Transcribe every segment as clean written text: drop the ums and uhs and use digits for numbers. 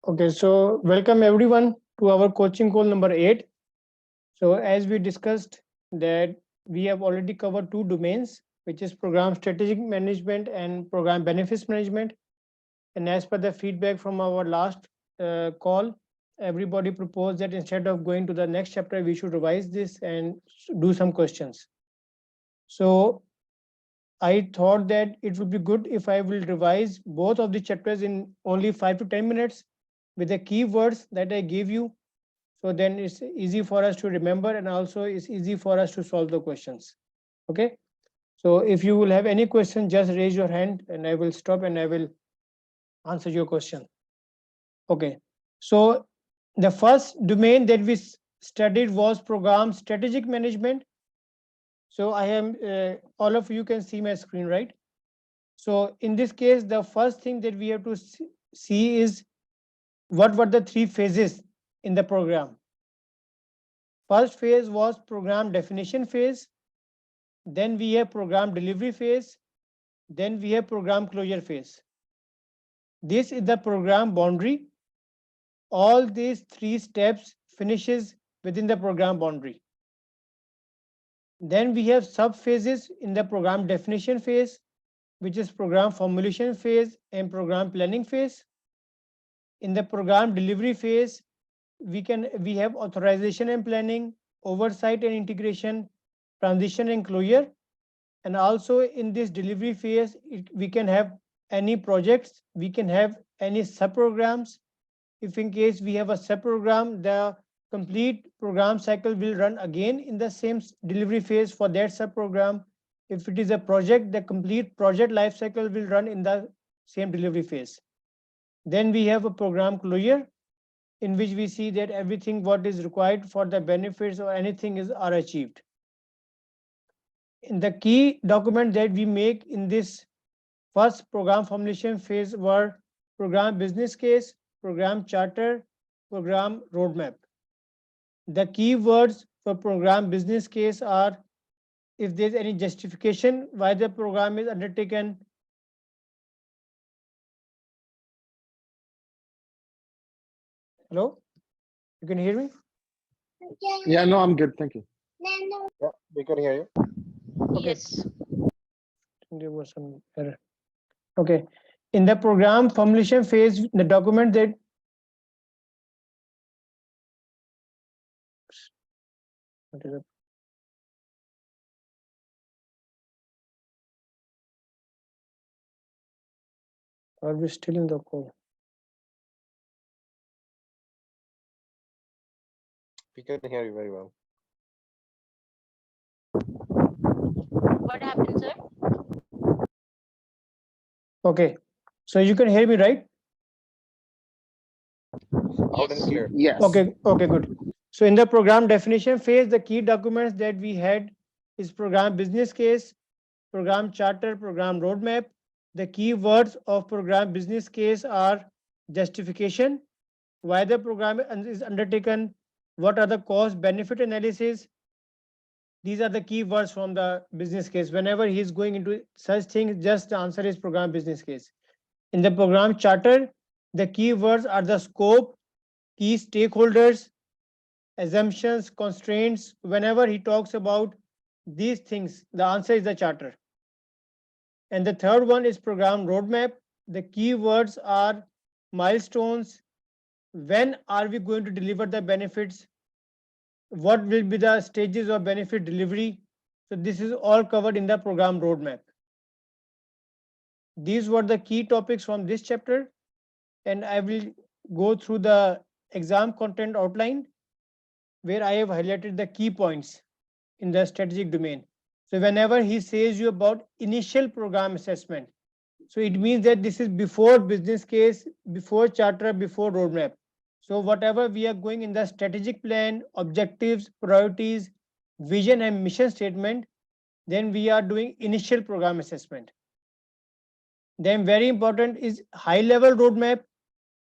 Okay, so welcome everyone to our coaching call number 8. So as we discussed that we have already covered two domains, which is program strategic management and program benefits management. And as per the feedback from our last call, everybody proposed that instead of going to the next chapter, we should revise this and do some questions. So I thought that it would be good if I will revise both of the chapters in only 5 to 10 minutes with the keywords that I gave you. So then it's easy for us to remember and also it's easy for us to solve the questions. Okay. So if you will have any question, just raise your hand and I will stop and I will answer your question. Okay. So the first domain that we studied was program strategic management. So I am, all of you can see my screen, right? So in this case, the first thing that we have to see is what were the three phases in the program. First phase was program definition phase. Then we have program delivery phase. Then we have program closure phase. This is the program boundary. All these three steps finishes within the program boundary. Then we have sub phases in the program definition phase, which is program formulation phase and program planning phase. In the program delivery phase, we have authorization and planning, oversight and integration, transition and closure. And also in this delivery phase, we can have any projects, we can have any sub-programs. If in case we have a sub-program, the complete program cycle will run again in the same delivery phase for that sub-program. If it is a project, the complete project life cycle will run in the same delivery phase. Then we have a program closure, in which we see that everything what is required for the benefits or anything are achieved. In the key document that we make in this first program formulation phase were program business case, program charter, program roadmap. The key words for program business case are if there's any justification why the program is undertaken. Hello, you can hear me? Yeah, no, I'm good. Thank you. Yeah, we can hear you. Okay. Yes. There was some error. Okay. In the program formulation phase, the document that what is it? Are we still in the call? We can hear you very well. What happened, sir? Okay. So you can hear me, right? Loud and clear. Yes. Okay, good. So in the program definition phase, the key documents that we had is program business case, program charter, program roadmap. The key words of program business case are justification, why the program is undertaken, what are the cost benefit analysis. These are the key words from the business case. Whenever he is going into such things, just the answer is program business case. In the program charter, the key words are the scope, key stakeholders, assumptions, constraints. Whenever he talks about these things, the answer is the charter. And the third one is program roadmap. The key words are milestones. When are we going to deliver the benefits? What will be the stages of benefit delivery? So this is all covered in the program roadmap. These were the key topics from this chapter, and I will go through the exam content outline where I have highlighted the key points in the strategic domain. So whenever he says you about initial program assessment, so it means that this is before business case, before charter, before roadmap. So whatever we are going in the strategic plan, objectives, priorities, vision and mission statement, then we are doing initial program assessment. Then very important is high level roadmap.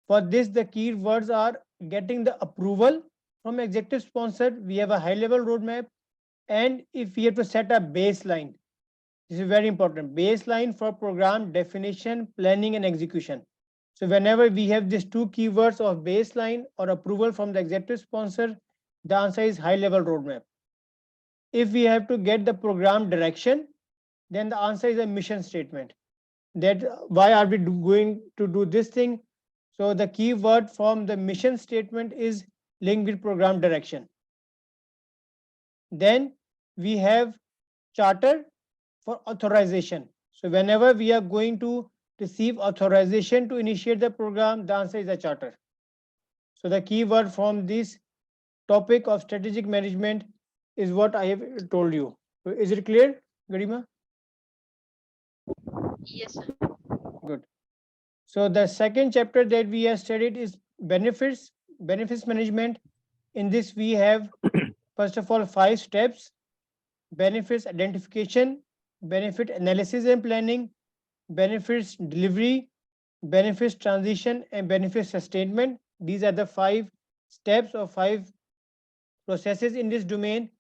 For this, the key words are getting the approval from executive sponsor. We have a high level roadmap. And if we have to set a baseline, this is very important, baseline for program definition, planning and execution. So whenever we have these two keywords of baseline or approval from the executive sponsor, the answer is high level roadmap. If we have to get the program direction, then the answer is a mission statement. That why are we going to do this thing? So the keyword from the mission statement is linked with program direction. Then we have charter for authorization. So whenever we are going to receive authorization to initiate the program, the answer is a charter. So the keyword from this topic of strategic management is what I have told you. So is it clear, Garima? Yes, sir. Good. So the second chapter that we have studied is benefits management. In this we have first of all 5 steps: benefits identification, benefit analysis and planning, benefits delivery, benefits transition, and benefit sustainment. These are the 5 steps or 5 processes in this domain.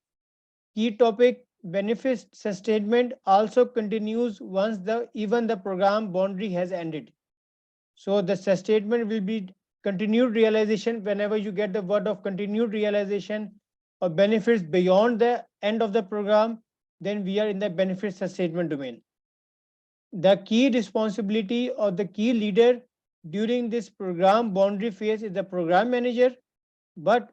Key topic: benefit sustainment also continues once even the program boundary has ended. So the sustainment will be continued realization. Whenever you get the word of continued realization or benefits beyond the end of the program, then we are in the benefit sustainment domain. The key responsibility of the key leader during this program boundary phase is the program manager. But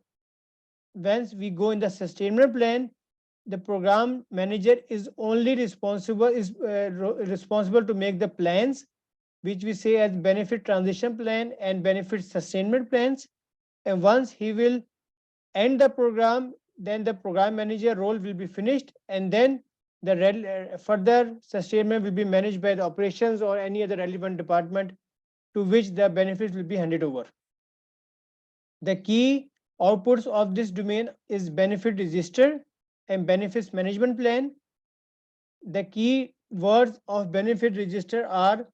once we go in the sustainment plan, the program manager is only responsible to make the plans, which we say as benefit transition plan and benefit sustainment plans. And once he will end the program, then the program manager role will be finished, and then the further sustainment will be managed by the operations or any other relevant department to which the benefits will be handed over. The key outputs of this domain is benefit register and benefits management plan. The key words of benefit register are: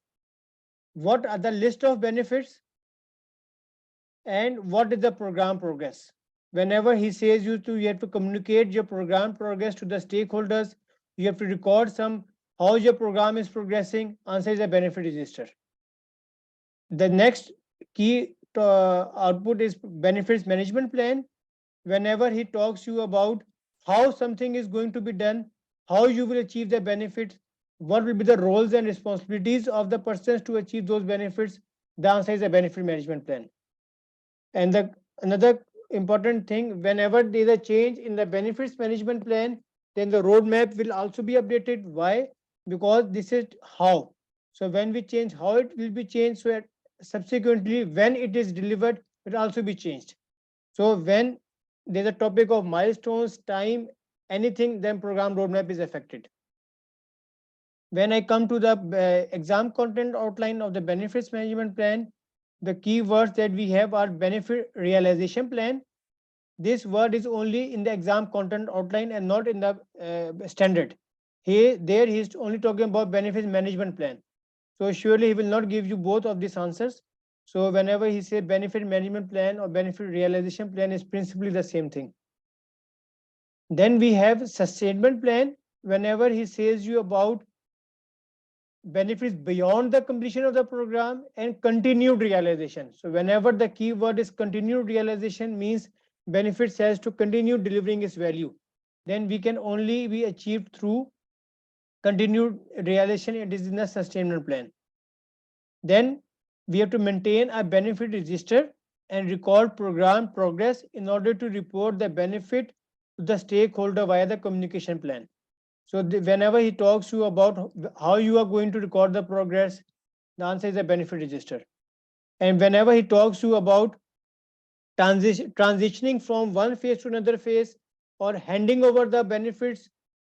what are the list of benefits and what is the program progress. Whenever he says you have to communicate your program progress to the stakeholders, you have to record how your program is progressing. Answer is a benefit register. The next key output is benefits management plan. Whenever he talks to you about how something is going to be done, how you will achieve the benefits, what will be the roles and responsibilities of the persons to achieve those benefits, the answer is a benefit management plan. And another important thing, whenever there is a change in the benefits management plan, then the roadmap will also be updated. Why? Because this is how. So when we change how, it will be changed. So subsequently, when it is delivered, it will also be changed. So when there's a topic of milestones, time, anything, then program roadmap is affected. When I come to the exam content outline of the benefits management plan, the key words that we have are benefit realization plan. This word is only in the exam content outline and not in the standard. There he is only talking about benefits management plan. So surely he will not give you both of these answers. So whenever he says benefit management plan or benefit realization plan, is principally the same thing. Then we have sustainment plan. Whenever he says you about benefits beyond the completion of the program and continued realization. So whenever the keyword is continued realization, means benefits has to continue delivering its value. Then we can only be achieved through continued realization. It is in the sustainment plan. Then we have to maintain a benefit register and record program progress in order to report the benefit to the stakeholder via the communication plan. So whenever he talks to you about how you are going to record the progress, the answer is a benefit register. And whenever he talks to you about transitioning from one phase to another phase or handing over the benefits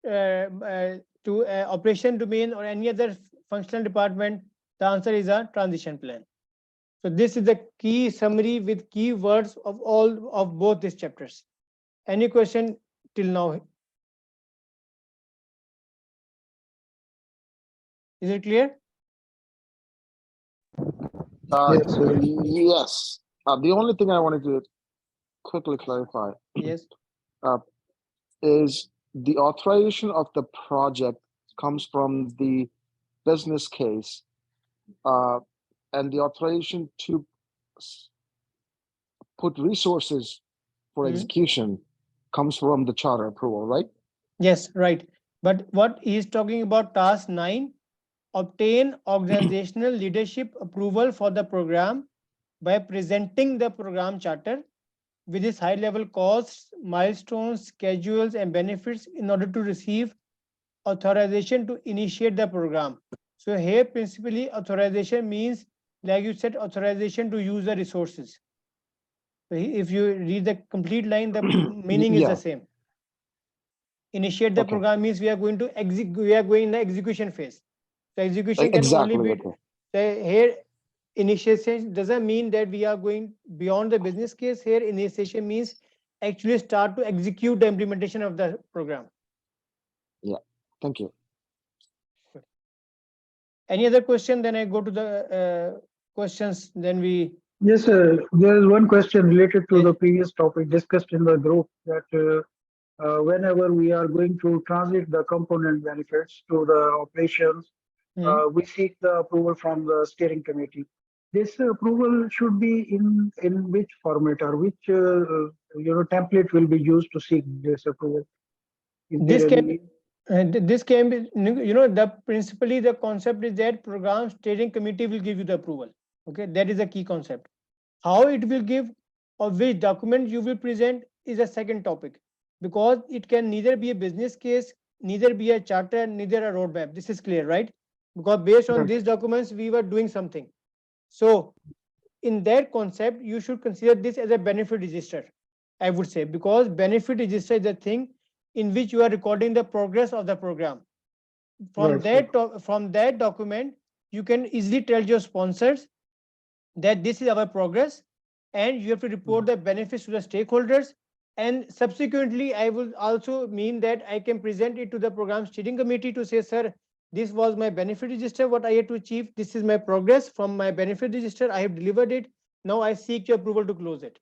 to operation domain or any other functional department, the answer is a transition plan. So this is the key summary with key words of both these chapters. Any question till now? Is it clear? Yes. The only thing I wanted to quickly clarify Yes. is the authorization of the project comes from the business case. and the authorization to put resources for execution comes from the charter approval, right? Yes, right. But what he is talking about, task 9, obtain organizational leadership approval for the program by presenting the program charter with its high level costs, milestones, schedules, and benefits in order to receive authorization to initiate the program. So here principally authorization means, like you said, authorization to use the resources. So if you read the complete line, the meaning is the Yeah. same. Initiate the Okay. program means we are going to we are going in the execution phase. So execution can only Exactly. be Okay. here. Initiation doesn't mean that we are going beyond the business case. Here initiation means actually start to execute the implementation of the program. Yeah. Thank you. Any other question? Then I go to the questions. Then we. Yes, sir. There is one question related to Yes. the previous topic discussed in the group that whenever we are going to transit the component benefits to the operations, we seek the approval from the steering committee. This approval should be in which format or which template will be used to seek this approval? Is there This can any? this can be, the principally the concept is that program steering committee will give you the approval. Okay, that is a key concept. How it will give or which document you will present is a second topic, because it can neither be a business case, neither be a charter, neither a roadmap. This is clear, right? Because based on Right. these documents we were doing something. So in that concept you should consider this as a benefit register, I would say, because benefit register is the thing in which you are recording the progress of the program. From Right. from that document you can easily tell your sponsors that this is our progress, and you have to report the benefits to the stakeholders. And subsequently I will also mean that I can present it to the program steering committee to say, sir, this was my benefit register, what I had to achieve, this is my progress from my benefit register, I have delivered it, now I seek your approval to close it.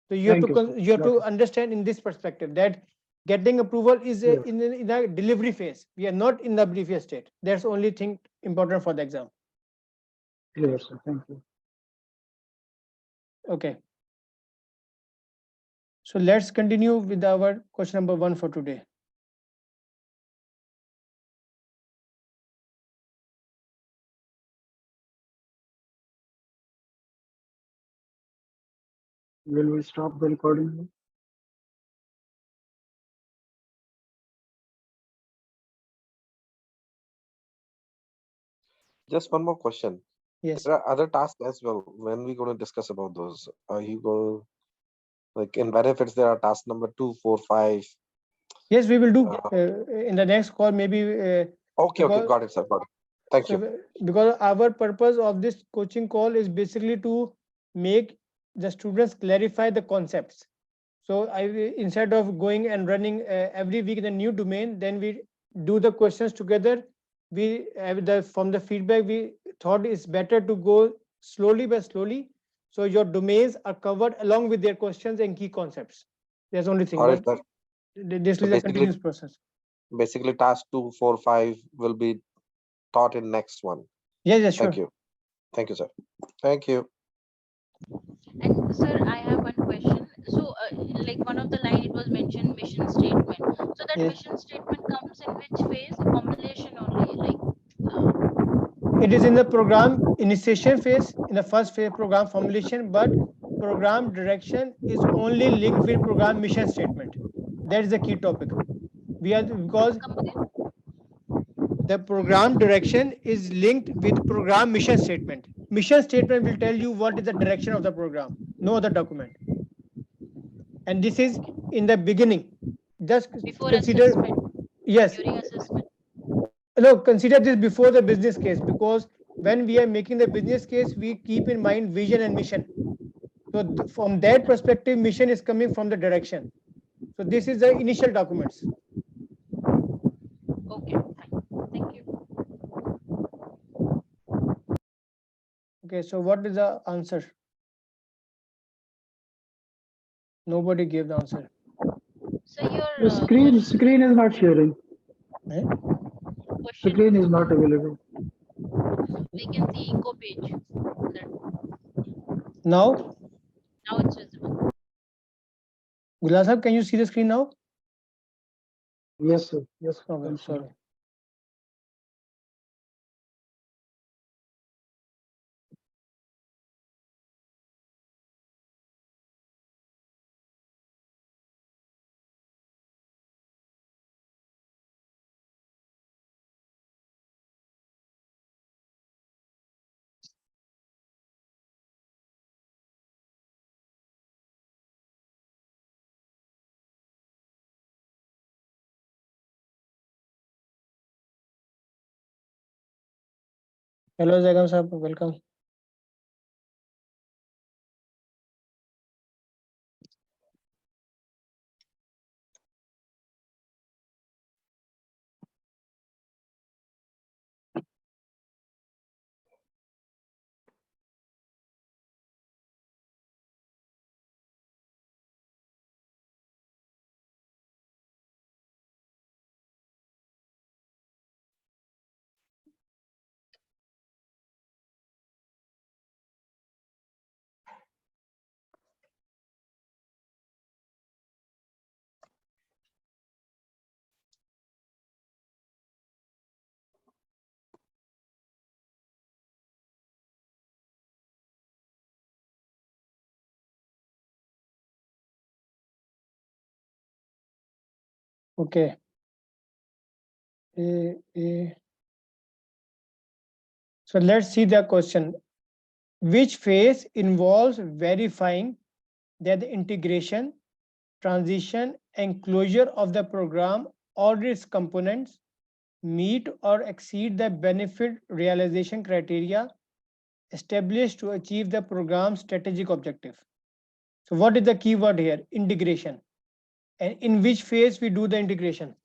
So you have Thank to you, sir. you have Got to it. understand in this perspective that getting approval is Yes. in a delivery phase. We are not in the previous state. That's the only thing important for the exam. Clear, sir. Thank you. Okay. So let's continue with our question number 1 for today. Will we stop the recording? Just one more question. Yes. There are other tasks as well. When we going to discuss about those? Are you going like in benefits? There are task number 2, 4, 5. Yes, we will do in the next call, maybe. Okay, because, got it, sir. Got it. Thank you. Because our purpose of this coaching call is basically to make the students clarify the concepts. So instead of going and running every week in a new domain, then we do the questions together. We from the feedback we thought it's better to go slowly by slowly, so your domains are covered along with their questions and key concepts. That's the only thing. Got it, But sir. this So is a continuous process. basically, task 2, 4, 5 will be taught in next one. Yes, Thank sure. you. Thank you, sir. Thank you. And sir, I have one question. So, like one of the line, it was mentioned mission statement. So that Yes. mission statement comes in which phase? Formulation only, like. It is in the program initiation phase, in the first phase program formulation, but program direction is only linked with program mission statement. That is the key topic. Because Come again? the program direction is linked with program mission statement. Mission statement will tell you what is the direction of the program, no other document. And this is in the beginning. Just Before consider. assessment. Yes. During assessment. No, consider this before the business case, because when we are making the business case, we keep in mind vision and mission. So from that perspective, mission is coming from the direction. So this is the initial documents. Okay, fine. Thank you. Okay, so what is the answer? Nobody gave the answer. So your The screen is not sharing. Eh? question. Screen is not available. We can see echo page. Now, Now it's visible. Gulab sahab, can you see the screen now? Yes, sir. Yes. Okay, sorry. Hello, Jagam sahab, welcome. Okay. So let's see the question. Which phase involves verifying that the integration, transition, and closure of the program or its components meet or exceed the benefit realization criteria established to achieve the program's strategic objective? So what is the keyword here? Integration. And in which phase we do the integration?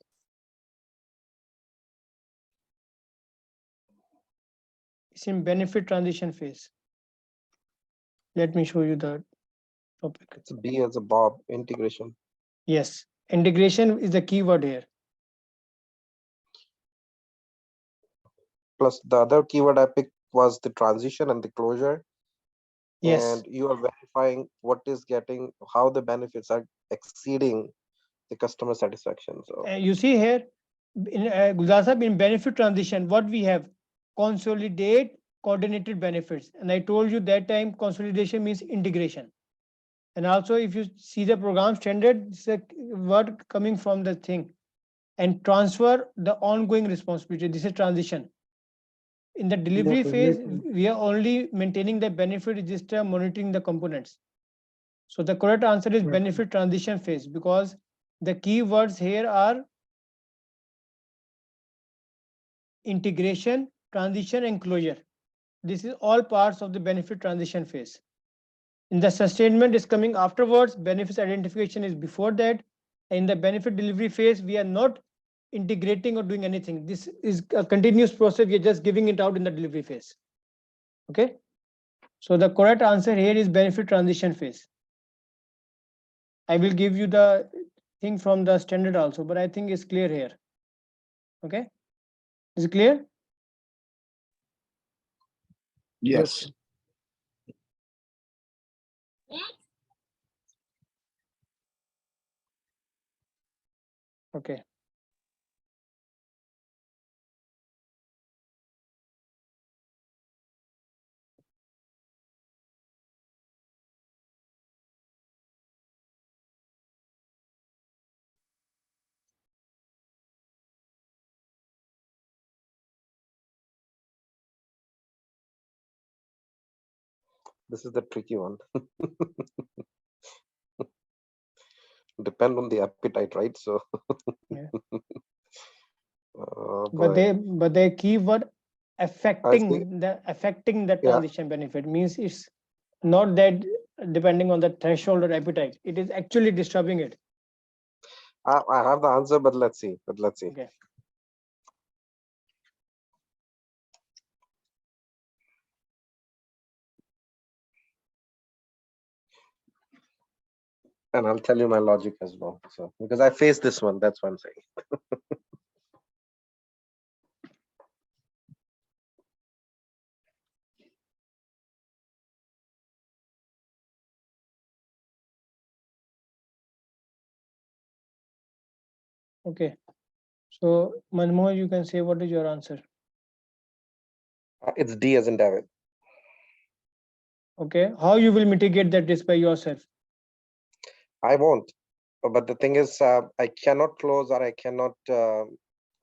It's in benefit transition phase. Let me show you the topic. It's B as a Bob, integration. Yes, integration is the keyword here. Plus the other keyword I picked was the transition and the closure. Yes. And you are verifying what is getting, how the benefits are exceeding the customer satisfaction. So You see here, in Gulzar Sahab, in benefit transition, what we have? Consolidate coordinated benefits. And I told you that time consolidation means integration. And also, if you see the program standard, it's a word coming from the thing. And transfer the ongoing responsibility. This is transition. In the delivery Yes, sir. phase, Yes, sir. we are only maintaining the benefit register, monitoring the components. So the correct answer is Yes, sir. benefit transition phase, because the key words here are integration, transition, and closure. This is all parts of the benefit transition phase. In the sustainment is coming afterwards, benefits identification is before that. In the benefit delivery phase, we are not integrating or doing anything. This is a continuous process. We are just giving it out in the delivery phase. Okay. So the correct answer here is benefit transition phase. I will give you the thing from the standard also, but I think it's clear here. Okay. Is it clear? Yes. Okay. this is the tricky one. Depend on the appetite, right? So Yeah. boy. But the keyword affecting think- the yeah, transition benefit means it's not that depending on the threshold or appetite. It is actually disturbing it. I have the answer, but let's see. Okay. And I'll tell you my logic as well. So because I faced this one, that's what I'm saying. Okay. So Manmohan, you can say what is your answer. It's D as in David. Okay. How you will mitigate that risk by yourself? I won't. But the thing is, I cannot close or I cannot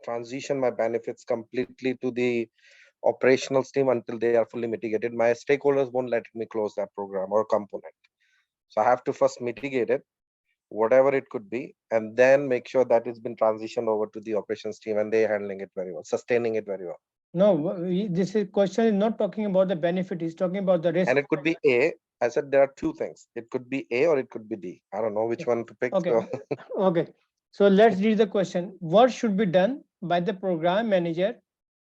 transition my benefits completely to the operational stream until they are fully mitigated. My stakeholders won't let me close that program or component. So I have to first mitigate it, whatever it could be, and then make sure that it's been transitioned over to the operations team and they're handling it very well, sustaining it very well. No, this question is not talking about the benefit. It's talking about the risk. And it could be A. I said there are two things. It could be A or it could be D. I don't know which one to pick. Okay. So. Okay. So let's read the question. What should be done by the program manager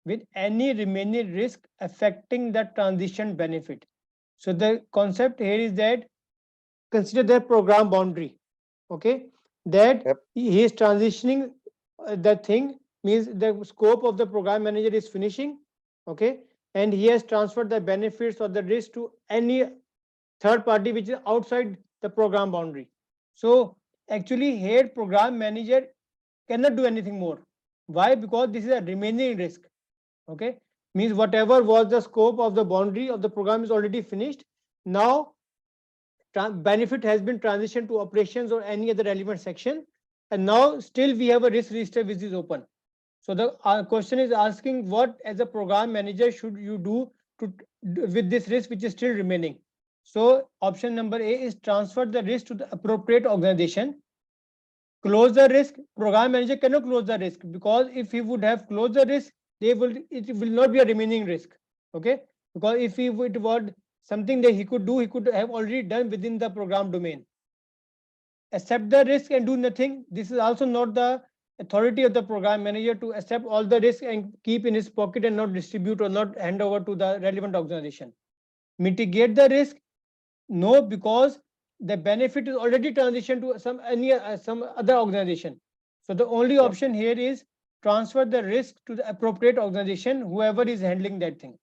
with any remaining risk affecting the transition benefit? So the concept here is that consider the program boundary. Okay, that Yep. he is transitioning the thing, means the scope of the program manager is finishing. Okay, and he has transferred the benefits or the risk to any third party which is outside the program boundary. So actually here program manager cannot do anything more. Why? Because this is a remaining risk. Okay, means whatever was the scope of the boundary of the program is already finished. Now benefit has been transitioned to operations or any other relevant section, and now still we have a risk register which is open. So the question is asking, what as a program manager should you do to with this risk which is still remaining? So option number A is transfer the risk to the appropriate organization. Close the risk. Program manager cannot close the risk, because if he would have closed the risk, it will not be a remaining risk. Okay, because if he would want something that he could do, he could have already done within the program domain. Accept the risk and do nothing. This is also not the authority of the program manager to accept all the risk and keep in his pocket and not distribute or not hand over to the relevant organization. Mitigate the risk. No, because the benefit is already transitioned to some other organization. So the only option here is transfer the risk to the appropriate organization, whoever is handling that thing.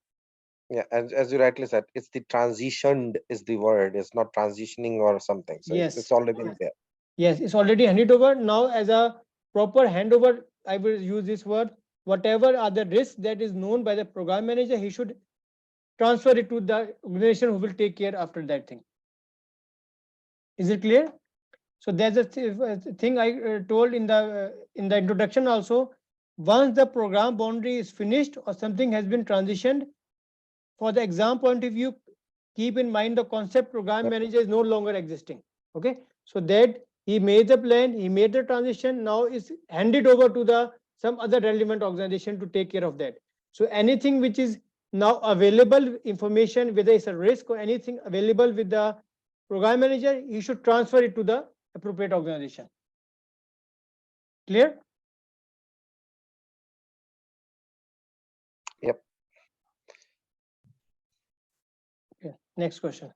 Yeah, as you rightly said, it's the transitioned is the word. It's not transitioning or something. So Yes. it's already there. Yes, it's already handed over. Now, as a proper handover, I will use this word. Whatever are the risks that is known by the program manager, he should transfer it to the organization who will take care after that thing. Is it clear? So there's a thing I told in the introduction also. Once the program boundary is finished or something has been transitioned, for the exam point of view, keep in mind the concept program manager is no longer existing. Okay, so that he made the plan, he made the transition, now is handed over to the some other relevant organization to take care of that. So anything which is now available information, whether it's a risk or anything available with the program manager, he should transfer it to the appropriate organization. Clear? Yep. Okay. Next question.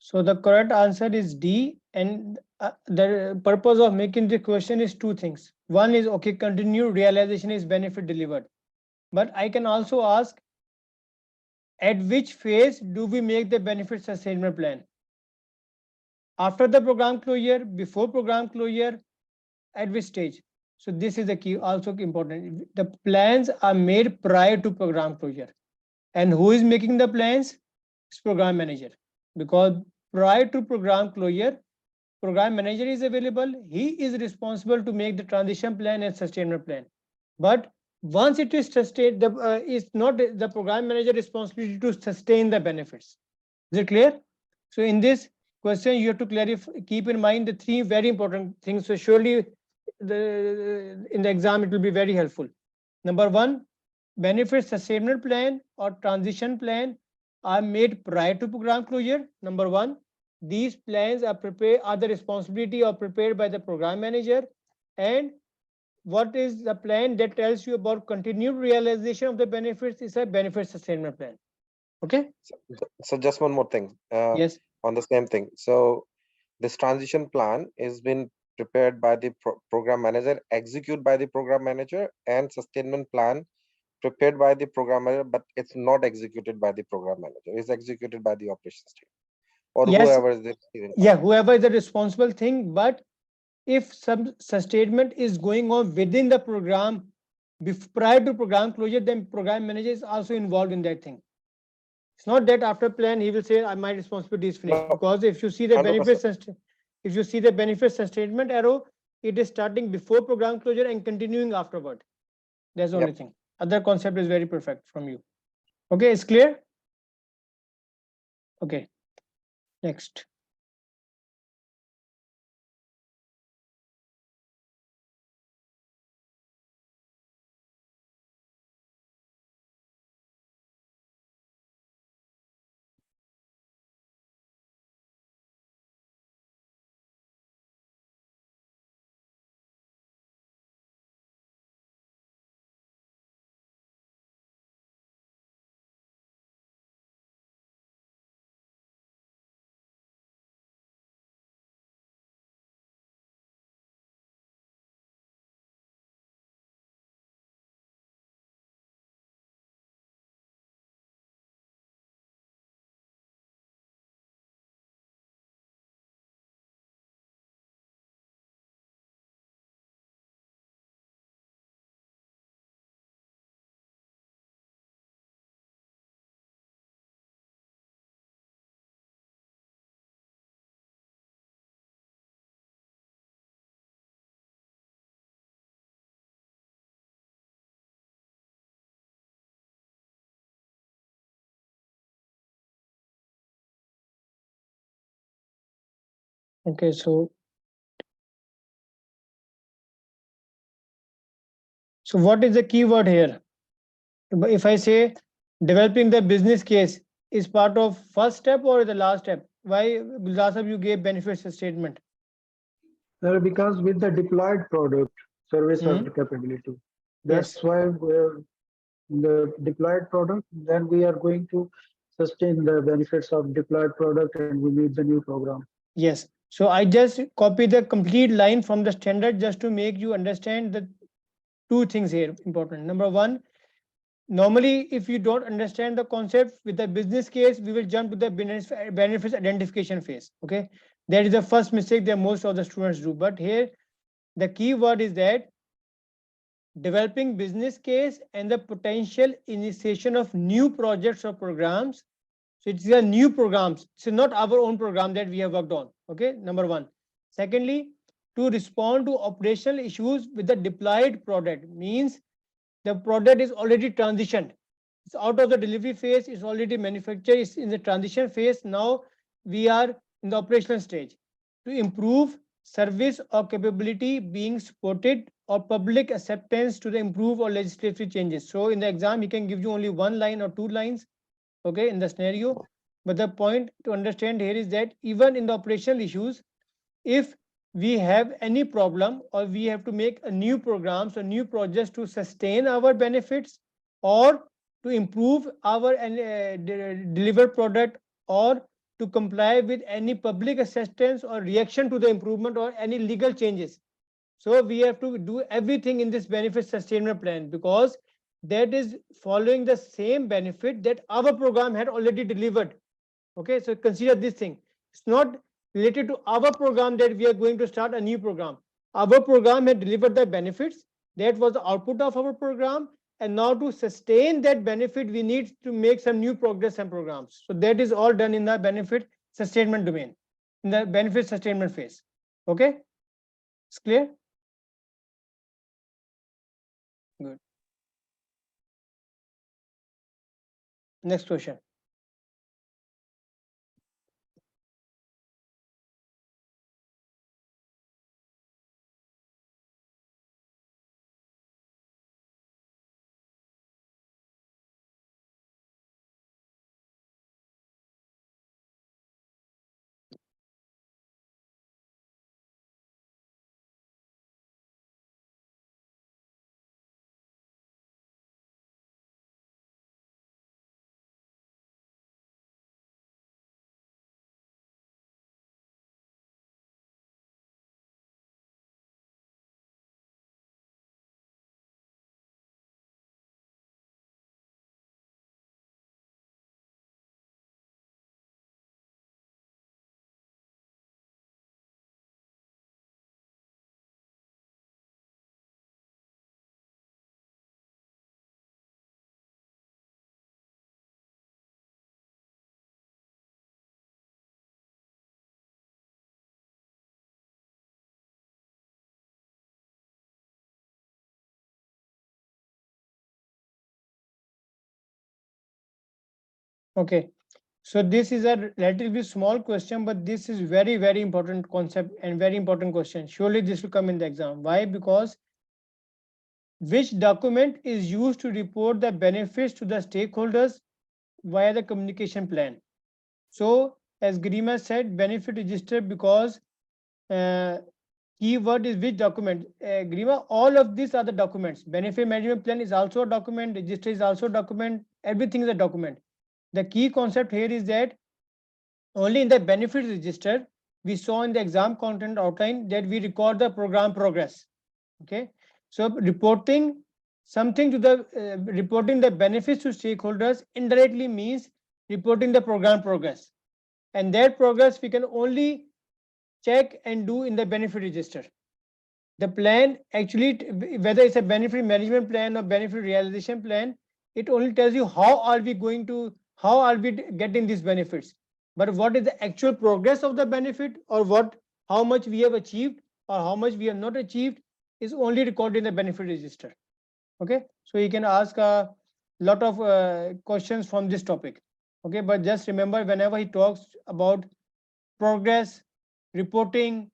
So the correct answer is D, and the purpose of making the question is two things. One is, okay, continue realization is benefit delivered. But I can also ask, at which phase do we make the benefit sustainment plan? After the program closure, before program closure, at which stage? So this is the key, also important. The plans are made prior to program closure. And who is making the plans? It's program manager. Because prior to program closure, program manager is available. He is responsible to make the transition plan and sustainment plan. But once it is sustained, it's not the program manager responsibility to sustain the benefits. Is it clear? So in this question, you have to clarify, keep in mind the three very important things. So surely in the exam, it will be very helpful. Number one, benefit sustainment plan or transition plan are made prior to program closure. Number one, these plans are the responsibility or prepared by the program manager. And what is the plan that tells you about continued realization of the benefits is a benefit sustainment plan. Okay. So just one more thing. Yes. On the same thing. So this transition plan is been prepared by the program manager, executed by the program manager, and sustainment plan prepared by the program manager, but it's not executed by the program manager. It's executed by the operations team or yes. whoever is the yeah, whoever is the responsible thing. But if some sustainment is going on within the program prior to program closure, then program manager is also involved in that thing. It's not that after plan he will say my responsibility is finished. No, because if you see the 100%. if you see the benefit sustainment arrow, it is starting before program closure and continuing afterward. That's the only thing. Other concept is very perfect from you. Okay, it's clear. Okay, next. Okay, so what is the keyword here? If I say developing the business case is part of first step or the last step? Why, last time you gave benefits statement? Because with the deployed product, service or capability, that's Yes. why we're the deployed product, then we are going to sustain the benefits of deployed product and we need the new program. Yes. So I just copy the complete line from the standard just to make you understand the two things here important. Number one, normally if you don't understand the concept with the business case, we will jump to the benefits identification phase. Okay, that is the first mistake that most of the students do. But here the key word is that developing business case and the potential initiation of new projects or programs. So it's a new programs. It's not our own program that we have worked on. Okay, number one. Secondly, to respond to operational issues with the deployed product means the product is already transitioned. It's out of the delivery phase. It's already manufactured. It's in the transition phase. Now we are in the operational stage. To improve service or capability being supported or public acceptance to the improve or legislative changes. So in the exam, he can give you only one line or two lines, okay, in the scenario. But the point to understand here is that even in the operational issues, if we have any problem or we have to make a new programs or new projects to sustain our benefits or to improve our delivered product or to comply with any public acceptance or reaction to the improvement or any legal changes. So we have to do everything in this benefit sustainment plan because that is following the same benefit that our program had already delivered. Okay, so consider this thing. It's not related to our program that we are going to start a new program. our program had delivered the benefits. That was the output of our program. And now to sustain that benefit, we need to make some new progress and programs. So that is all done in the benefit sustainment domain, in the benefit sustainment phase. Okay, it's clear? Good. Next question. Okay, so this is a relatively small question, but this is very, very important concept and very important question. Surely this will come in the exam. Why? Because which document is used to report the benefits to the stakeholders via the communication plan? So as Garima said, benefit register, because keyword is which document. Garima, all of these are the documents. Benefit management plan is also a document, register is also a document, everything is a document. The key concept here is that only in the benefit register, we saw in the exam content outline that we record the program progress. Okay, so reporting something to the reporting the benefits to stakeholders indirectly means reporting the program progress, and that progress we can only check and do in the benefit register. The plan actually, whether it's a benefit management plan or benefit realization plan, it only tells you how are we getting these benefits, but what is the actual progress of the benefit, or how much we have achieved or how much we have not achieved, is only recorded in the benefit register. Okay, so you can ask a lot of questions from this topic. Okay, but just remember, whenever he talks about progress reporting,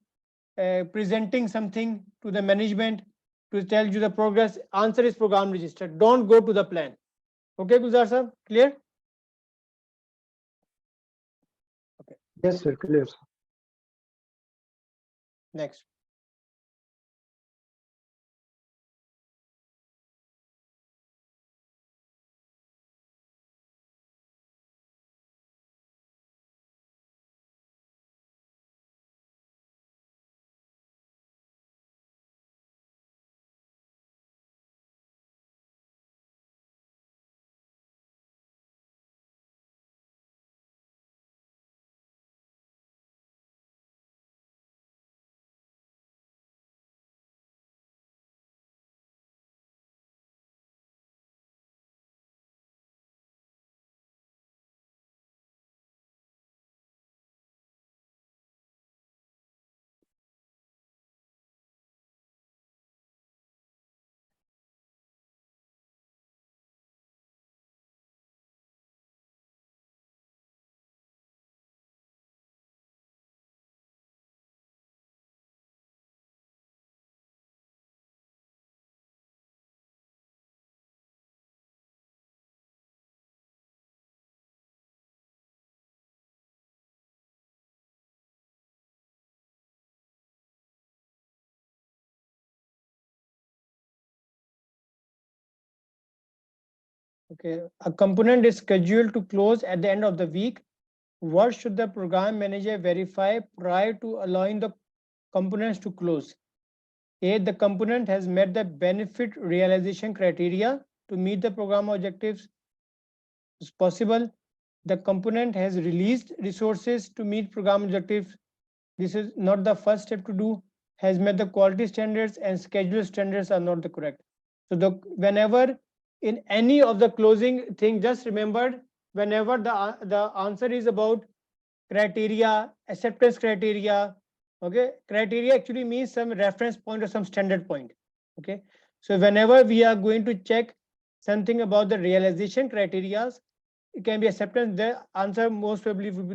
presenting something to the management to tell you the progress, answer is program register. Don't go to the plan. Okay, Guzar sir, clear? Okay. Yes, sir, clear. Next. Okay, a component is scheduled to close at the end of the week. What should the program manager verify prior to allowing the components to close? A, the component has met the benefit realization criteria to meet the program objectives. It's possible the component has released resources to meet program objectives. This is not the first step to do. has met the quality standards and schedule standards are not the correct. So whenever in any of the closing thing, just remember, whenever the answer is about criteria, acceptance criteria, okay, criteria actually means some reference point or some standard point, okay. So whenever we are going to check something about the realization criteria, it can be acceptance, the answer most probably will be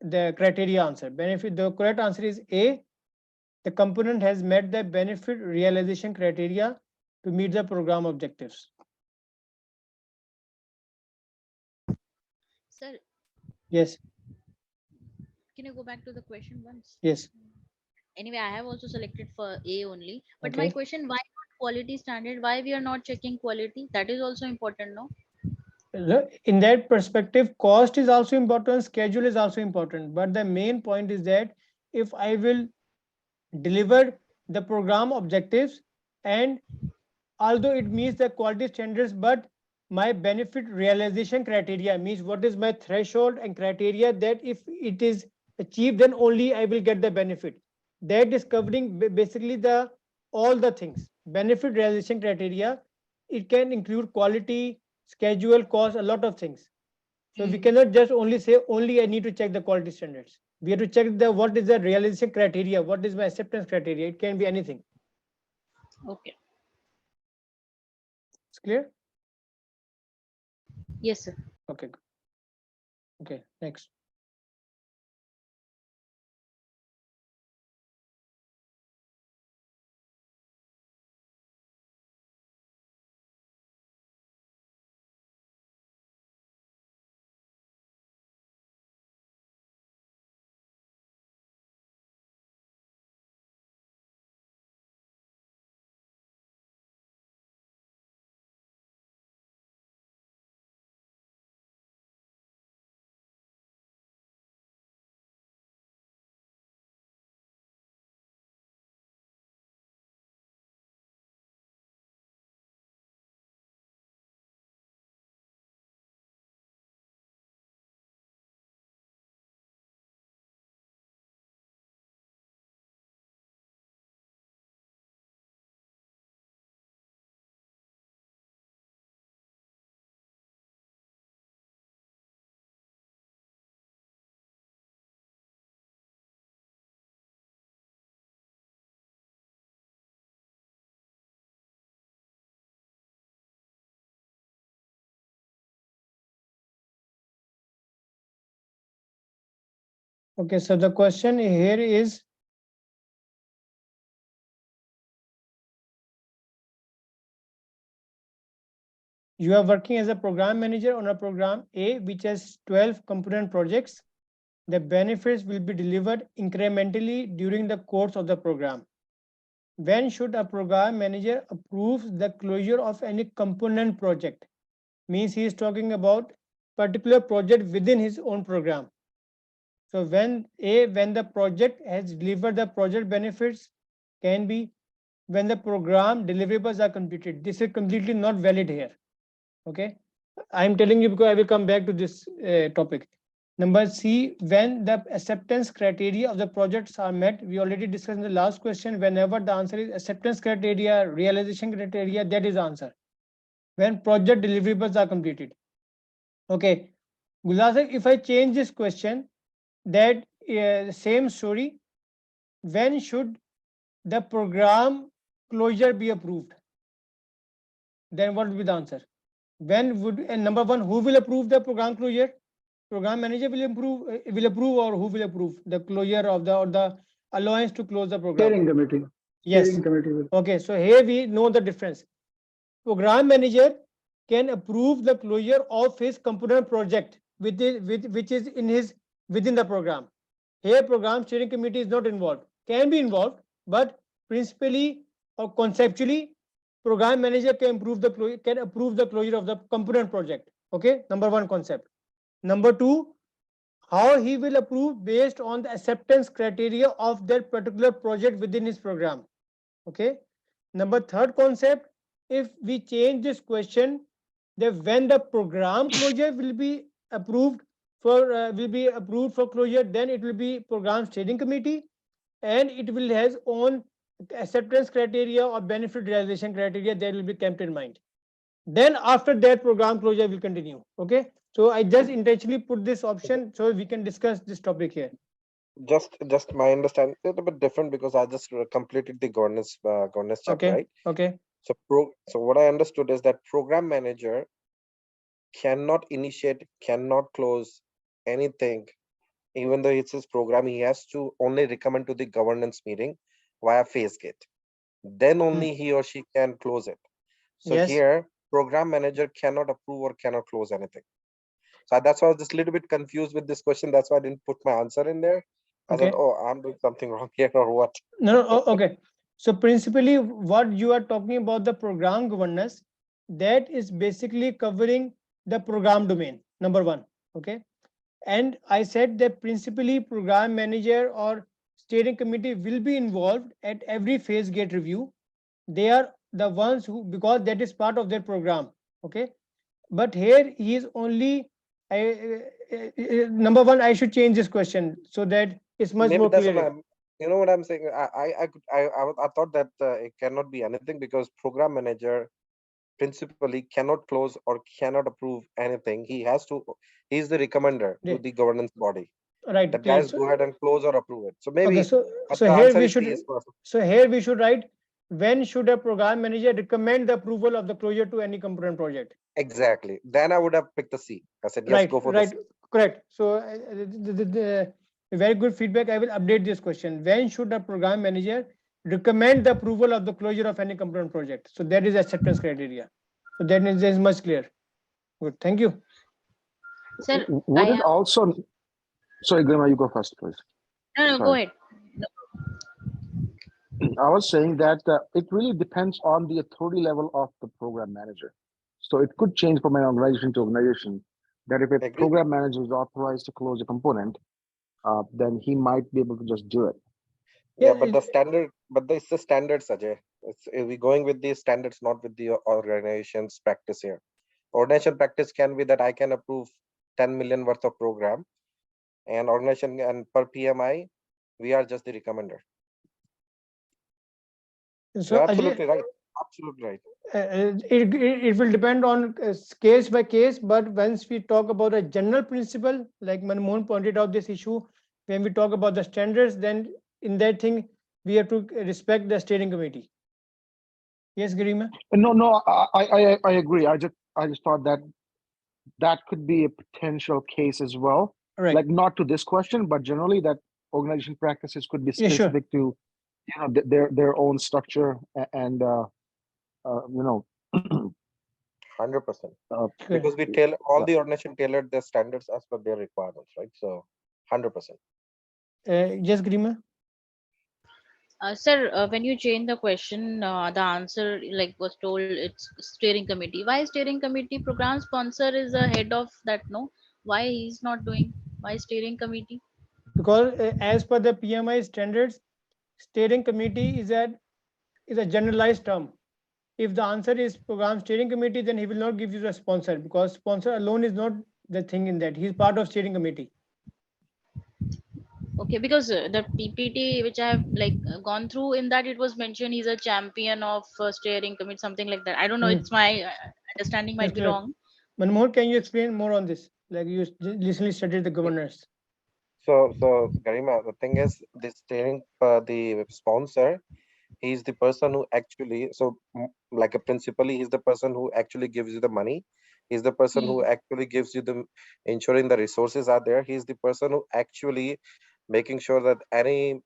the criteria answer. Benefit, the correct answer is A. The component has met the benefit realization criteria to meet the program objectives. Sir, Yes. can you go back to the question once? Yes. Anyway, I have also selected for A only. But my Okay. question, why not quality standard? Why we are not checking quality? That is also important, no? In that perspective, cost is also important, schedule is also important, but the main point is that if I will deliver the program objectives, and although it meets the quality standards, but my benefit realization criteria means what is my threshold and criteria that if it is achieved, then only I will get the benefit. That is covering basically the all the things. Benefit realization criteria, it can include quality, schedule, cost, a lot of things. So we cannot just only say only I need to check the quality standards. We have to check the what is the realization criteria, what is my acceptance criteria. It can be anything. Okay. It's clear? Yes, sir. Okay. Okay. Next. Okay, so the question here is, you are working as a program manager on a program A which has 12 component projects. The benefits will be delivered incrementally during the course of the program. When should a program manager approve the closure of any component project? Means he is talking about particular project within his own program. So when the project has delivered the project benefits, can be when the program deliverables are completed. This is completely not valid here. Okay, I'm telling you because I will come back to this topic. Number C, when the acceptance criteria of the projects are met. We already discussed in the last question. Whenever the answer is acceptance criteria, realization criteria, that is the answer. When project deliverables are completed. Okay, Gulzar, if I change this question, that same story, when should the program closure be approved? Then what will be the answer? When would, and number one, who will approve the program closure? Program manager will approve, or who will approve the closure of the or the allowance to close the program? Steering committee. Yes. Steering committee will. Okay, so here we know the difference. Program manager can approve the closure of his component project which is within the program. Here program steering committee is not involved. Can be involved, but principally or conceptually, program manager can approve the closure of the component project. Okay, number one concept. Number two, how he will approve based on the acceptance criteria of that particular project within his program. Okay. Number third concept, if we change this question, that when the program closure will be approved for closure, then it will be program steering committee. and it will has own acceptance criteria or benefit realization criteria that will be kept in mind. Then after that, program closure will continue. Okay. So I just intentionally put this option so we can discuss this topic here. Just my understanding is a bit different because I just completed the governance chapter, Okay. right? Okay. So what I understood is that program manager cannot initiate, cannot close anything, even though it's his program. He has to only recommend to the governance meeting via phase gate. Then only he or she can close it. So Yes. here, program manager cannot approve or cannot close anything. So that's why I was just a little bit confused with this question. That's why I didn't put my answer in there. I thought, Okay. oh, I'm doing something wrong here or what? No, no, okay. So principally, what you are talking about the program governance, that is basically covering the program domain, number one. Okay. And I said that principally program manager or steering committee will be involved at every phase gate review. They are the ones who, because that is part of their program. Okay. But here he is only, number one, I should change this question so that it's much Maybe more that's what clear. I'm. You know what I'm saying? I thought that it cannot be anything because program manager principally cannot close or cannot approve anything. He has to. He's the recommender to Yeah. the governance body. Right, That clear. guys So, go ahead and close or approve it. So okay, maybe, so but so the here answer we is C should is perfect. write, when should a program manager recommend the approval of the closure to any component project? Exactly. Then I would have picked the C. I said yes, Right, go for the right, C. correct. So very good feedback. I will update this question. When should a program manager recommend the approval of the closure of any component project? So that is acceptance criteria. So that is much clear. Good. Thank you. Sir, I Would it have also? Sorry, Grandma, you go first, please. no, go Sorry. ahead. I was saying that it really depends on the authority level of the program manager. So it could change from an organization to organization. That if a Agree. program manager is authorized to close a component, then he might be able to just do it. Yeah, Yeah. but the standard, but it's the standards, Ajay. We going with the standards, not with the organization's practice here. Organization practice can be that I can approve 10 million worth of program, and organization and per PMI, we are just the recommender. So You're Ajay, absolutely right. Absolutely right. it will depend on case by case, but once we talk about a general principle, like Manmohan pointed out this issue, when we talk about the standards, then in that thing we have to respect the steering committee. Yes, Garima? No, no, I agree. I just thought that that could be a potential case as well. Right. Like not to this question, but generally that organization practices could be Yeah, sure. specific to their own structure and you know 100%. Good. Because we tell all yeah. the organization tailored their standards as per their requirements, right? So 100%. Yes, Garima? Sir, when you change the question, the answer like was told it's steering committee. Why steering committee? Program sponsor is the head of that. No, why he's not doing? Why steering committee? Because as per the PMI standards, steering committee is a generalized term. If the answer is program steering committee, then he will not give you the sponsor, because sponsor alone is not the thing in that. He's part of steering committee. Okay, because the PPT which I have like gone through in that it was mentioned he's a champion of steering committee, something like that. I don't know. It's my understanding That's might be clear. wrong. Manmohan, can you explain more on this? Like you recently studied the governors. So Garima, the thing is, this steering, the sponsor, he's the person who actually, like a principally, he's the person who actually gives you the money. He's the person who Hmm. actually gives you the ensuring the resources are there. He's the person who actually making sure that any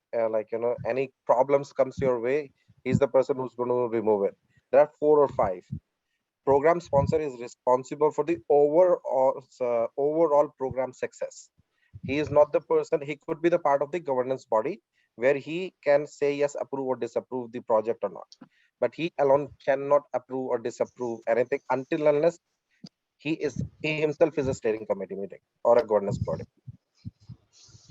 any problems comes your way. He's the person who's going to remove it. There are four or five. Program sponsor is responsible for the overall program success. He is not the person. He could be the part of the governance body where he can say yes, approve or disapprove the project or not, but he alone cannot approve or disapprove anything until unless he himself is a steering committee meeting or a governance body.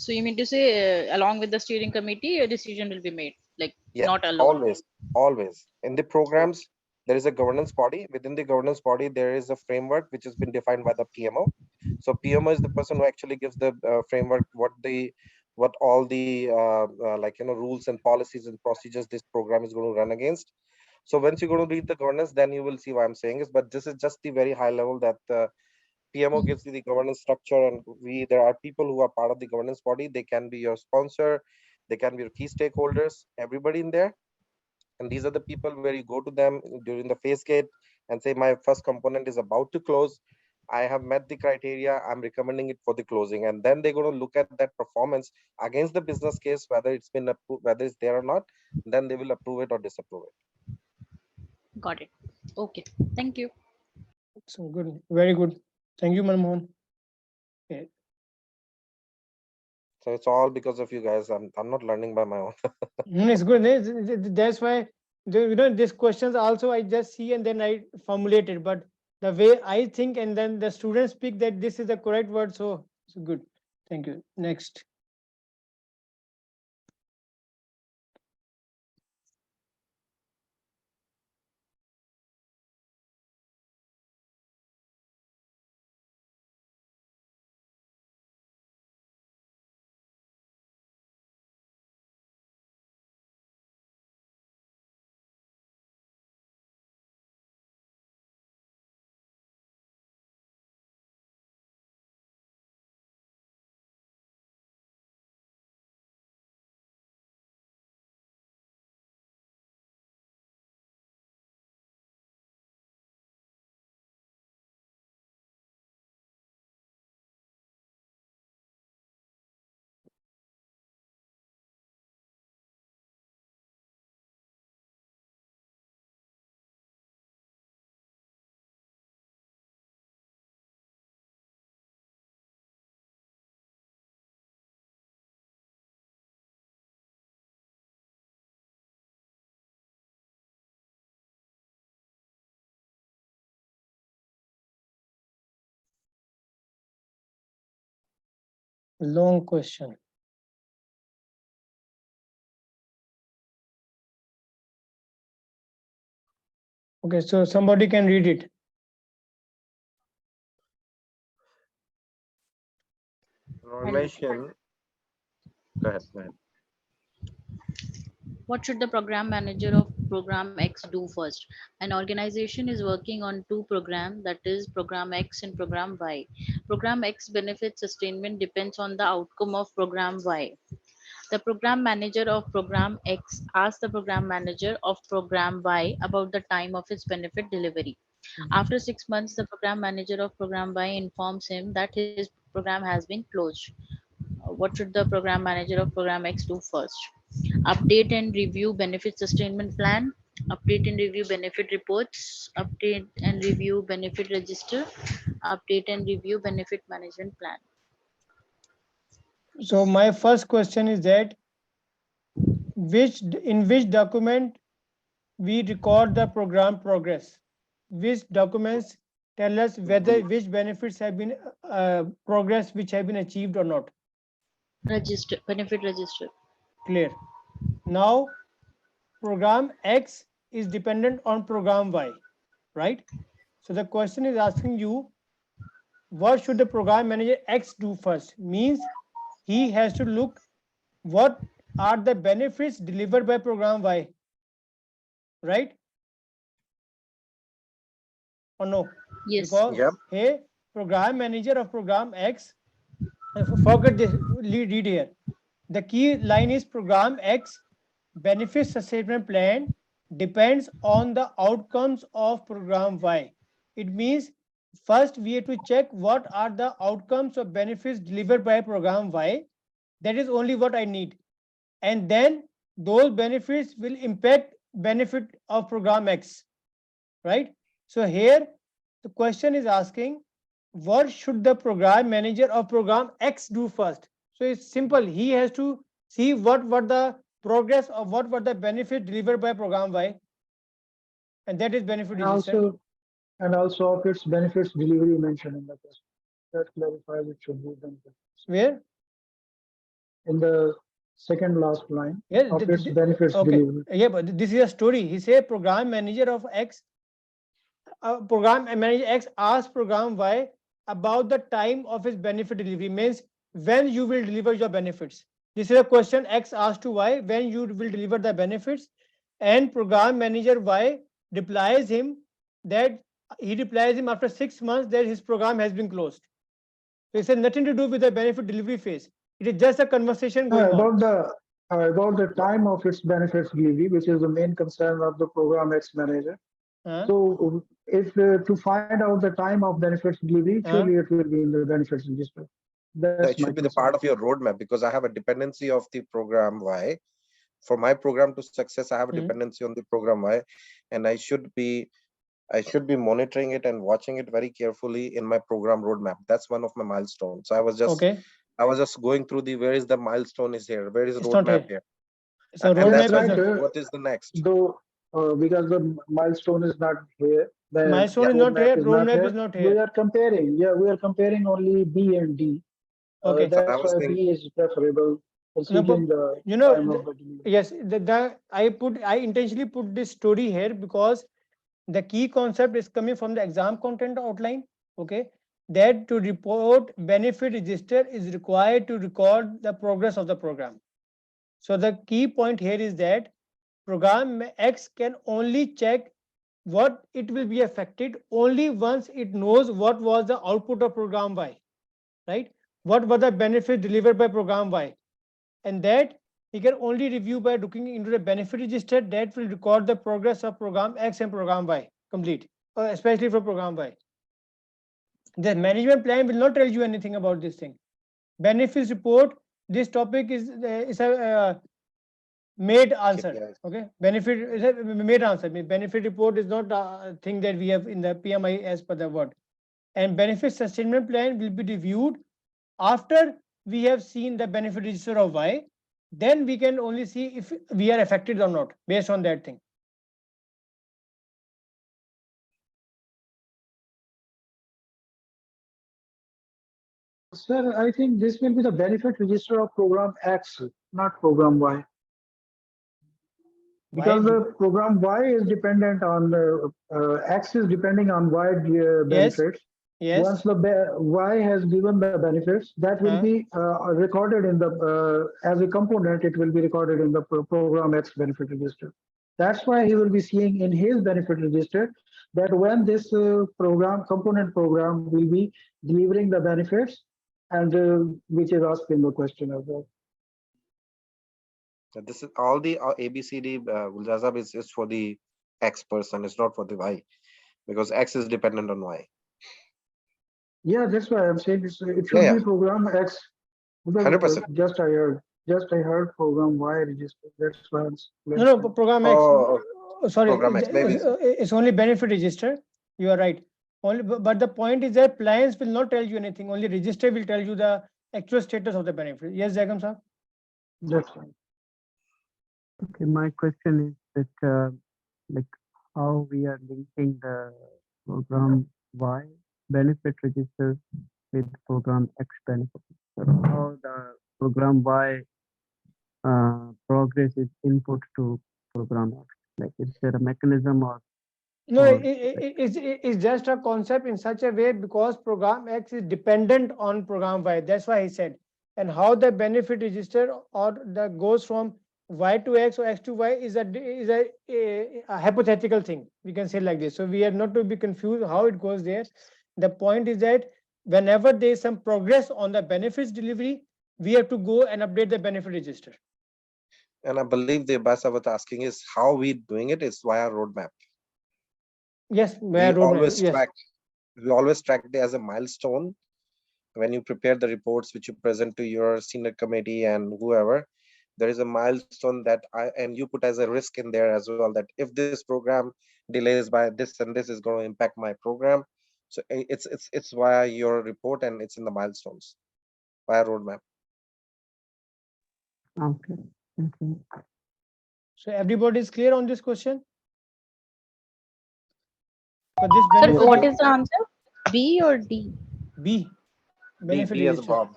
So you mean to say, along with the steering committee, a decision will be made, like Yeah, not alone. always in the programs there is a governance body. Within the governance body there is a framework which has been defined by the PMO. So PMO is the person who actually gives the framework, what the what all the like rules and policies and procedures this program is going to run against. So once you're going to read the governance, then you will see why I'm saying is. But this is just the very high level that PMO gives you the governance structure, and there are people who are part of the governance body. They can be your sponsor, they can be your key stakeholders, everybody in there. And these are the people where you go to them during the phase gate and say, my first component is about to close. I have met the criteria. I'm recommending it for the closing. And then they're going to look at that performance against the business case, whether it's been approved, whether it's there or not. Then they will approve it or disapprove it. Got it. Okay. Thank you. So good, very good. Thank you, Manmohan. Okay. So it's all because of you guys. I'm not learning by my own. It's good. That's why these questions also I just see and then I formulate it. But the way I think and then the students speak that this is the correct word. So it's good. Thank you. Next. Long question. Okay, so somebody can read it. Organization. Go ahead. Go ahead. What should the program manager of program X do first? An organization is working on two programs, that is program X and program Y. Program X benefit sustainment depends on the outcome of program Y. The program manager of program X asks the program manager of program Y about the time of its benefit delivery. After 6 months, the program manager of program Y informs him that his program has been closed. What should the program manager of program X do first? Update and review benefit sustainment plan, update and review benefit reports, update and review benefit register, update and review benefit management plan. So my first question is that in which document we record the program progress? Which documents tell us whether which benefits have been progress which have been achieved or not? Register, benefit register. Clear. Now program X is dependent on program Y, right? So the question is asking you, what should the program manager X do first? Means he has to look what are the benefits delivered by program Y, right? Or no? Yes. Because Yep. hey, program manager of program X, forget this, read here. The key line is program X benefit sustainment plan depends on the outcomes of program Y. It means first we have to check what are the outcomes of benefits delivered by program Y. That is only what I need. And then those benefits will impact benefit of program X, right? So here the question is asking, what should the program manager of program X do first? So it's simple. He has to see what the progress of what were the benefit delivered by program Y, and that is benefit And register. also of its benefits delivery mentioned in the question. That clarifies it should be benefits. Where? In the second last line Yeah, of its benefits okay. delivery. Yeah, but this is a story. He say program manager of X, program manager X asks program Y about the time of his benefit delivery, means when you will deliver your benefits. This is a question X asked to Y when you will deliver the benefits, and program manager Y replies him that he replies him after 6 months that his program has been closed. So it has nothing to do with the benefit delivery phase. It is just a conversation going on. About the time of its benefits delivery, which is the main concern of the program X manager. So if to find out the time of benefits delivery, surely it will be in the benefits register. That's It should be the part of your roadmap, because I have a dependency of the program Y. For my program to success, I have a dependency on the program Y, and I should be monitoring it and watching it very carefully in my program roadmap. That's one of my milestones. So I was just going through where is the milestone is here, where is the roadmap here. So and that's roadmap right. What is the next? Though because the milestone is not here, the milestone is not here, roadmap is not here. We are comparing. Yeah, we are comparing only B and D. Okay, that's why B is preferable. Considering the time of the delivery. Yes, I intentionally put this story here because the key concept is coming from the exam content outline. Okay, that to report benefit register is required to record the progress of the program. So the key point here is that program X can only check what it will be affected only once it knows what was the output of program Y, right? What were the benefits delivered by program Y, and that he can only review by looking into the benefit register that will record the progress of program X and program Y complete, especially for program Y. The management plan will not tell you anything about this thing. Benefits report, this topic is a made answer. Okay, benefit is a made answer. Benefit report is not a thing that we have in the PMI as per the word. And benefit sustainment plan will be reviewed after we have seen the benefit register of Y. Then we can only see if we are affected or not based on that thing. Sir, I think this will be the benefit register of program X, not program Y. Because the program Y is dependent on X is depending on Y benefits. Yes. Once the Y has given the benefits, that will be recorded in the as a component. It will be recorded in the program X benefit register. That's why he will be seeing in his benefit register that when this component program will be delivering the benefits, and which is asked in the question as well. This is all the ABCD is for the X person. It's not for the Y, because X is dependent on Y. Yeah, that's why I'm saying it should be program X. 100%. Just I heard program Y register. That's why I'm no program X. Sorry, program X, maybe. It's only benefit register. You are right. Only, but the point is that plans will not tell you anything. Only register will tell you the actual status of the benefit. Yes, Jagam sir. That's right. Okay, my question is that like how we are linking the program Y benefit register with program X benefit. So how the program Y progress is input to program X. Like, is there a mechanism or? No, it's just a concept in such a way because program X is dependent on program Y. That's why he said. And how the benefit register or that goes from Y to X or X to Y is a hypothetical thing. We can say like this. So we are not to be confused how it goes there. The point is that whenever there is some progress on the benefits delivery, we have to go and update the benefit register. And I believe the Abbas was asking is how we doing it is via roadmap. Yes, we always track it as a milestone. When you prepare the reports which you present to your senior committee and whoever, there is a milestone that you put as a risk in there as well, that if this program delays by this and this is going to impact my program. So it's via your report and it's in the milestones via roadmap. Okay. So everybody is clear on this question? Sir, what is the answer? B or D? B. Benefit B as a Bob.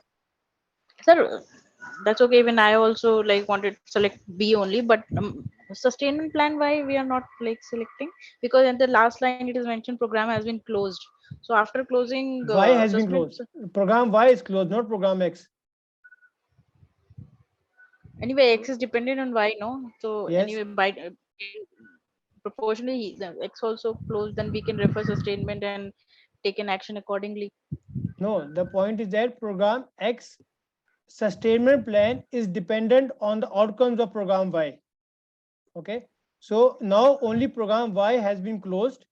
Sir, that's okay. Even I also wanted to select B only, but sustainment plan, why we are not selecting? Because in the last line it is mentioned program has been closed. So after closing, Y has been closed. Program Y is closed, not program X. Anyway, X is dependent on Y, no? So Yes. anyway, by proportionally, the X also closed, then we can refer sustainment and take an action accordingly. No, the point is that program X sustainment plan is dependent on the outcomes of program Y. Okay. So now only program Y has been closed.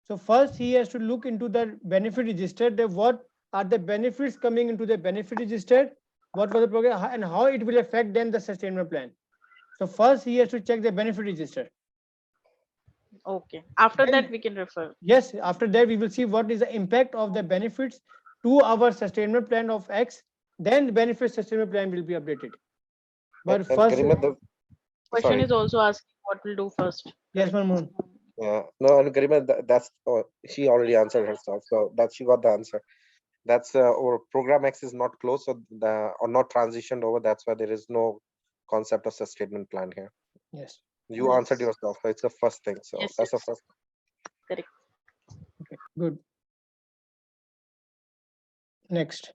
So first he has to look into the benefit register, that what are the benefits coming into the benefit register, what was the program, and how it will affect then the sustainment plan. So first he has to check the benefit register. Okay. After that, Then, we can refer. yes, after that we will see what is the impact of the benefits to our sustainment plan of X. Then the benefit sustainment plan will be updated. But And first, Garima, the Question sorry, is also asking what we'll do first. yes, Correct. Manmohan. yeah, no, and Garima, that's she already answered herself, so that she got the answer. That's or program X is not closed, so the or not transitioned over. That's why there is no concept of sustainment plan here. Yes. You answered Yes. yourself, so it's the first thing. So Yes. that's the Yes. first. Correct. Okay. Good. Next.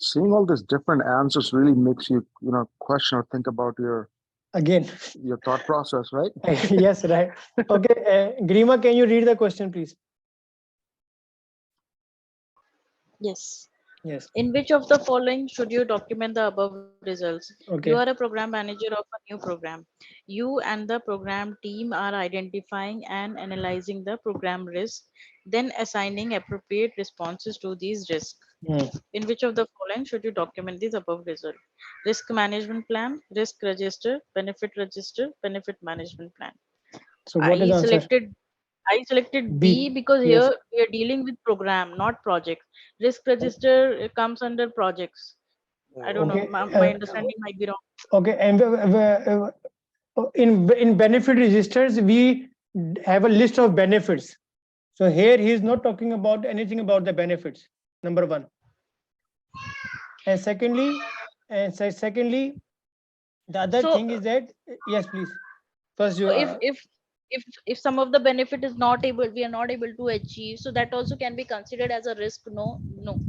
Seeing all these different answers really makes you, question or think about Again. your thought process, right? Yes, right. Okay. Grima, can you read the question, please? Yes. Yes. In which of the following should you document the above results? You are a Okay. program manager of a new program. You and the program team are identifying and analyzing the program risk, then assigning appropriate responses to these risks. Hmm. In which of the following should you document these above results? Risk management plan, risk register, benefit management plan. So what is I the answer? selected I selected B B. because Yes. here we are dealing with program, not projects. Risk register comes under projects. I don't know. Okay. My understanding might be wrong. Okay. And in benefit registers, we have a list of benefits. So here he is not talking about anything about the benefits. Number one. And secondly, the other So, thing is that, yes, please. First, so you if some of the benefit is not able, we are not able to achieve. So that also can be considered as a risk. No, no.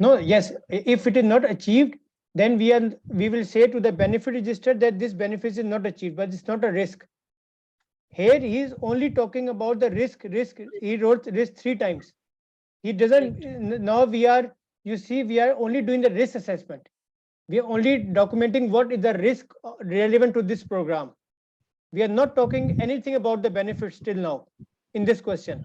no, yes. If it is not achieved, then we will say to the benefit register that this benefit is not achieved, but it's not a risk. Here he is only talking about the risk. Risk. He wrote risk 3 times. He doesn't. Correct. Now we are. You see, we are only doing the risk assessment. We are only documenting what is the risk relevant to this program. We are not talking anything about the benefits till now in this question.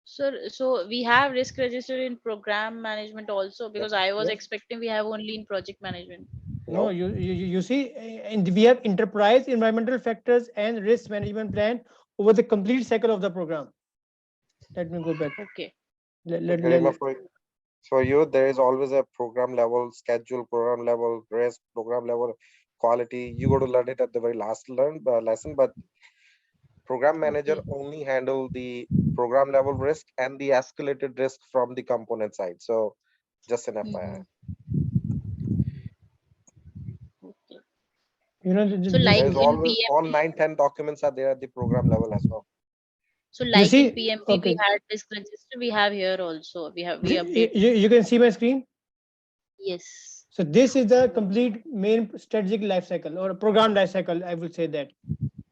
So we have risk register in program management also, because I was Yes. expecting we have only in project management. No, No, you see, and we have enterprise environmental factors and risk management plan over the complete cycle of the program. Let me go back. Okay. Garima, for you, there is always a program level schedule, program level risk, program level quality. You got to learn it at the very last lesson, but program manager Okay. only handle the program level risk and the escalated risk from the component side. So just an FYI. Hmm. Okay. You know, So There like is in always all PMP, 9, 10 documents are there at the program level as well. So You like in see, PMP, we okay, had risk register. We have here also. We update. you can see my screen. Yes. So this is the complete main strategic life cycle or program life cycle, I will say that.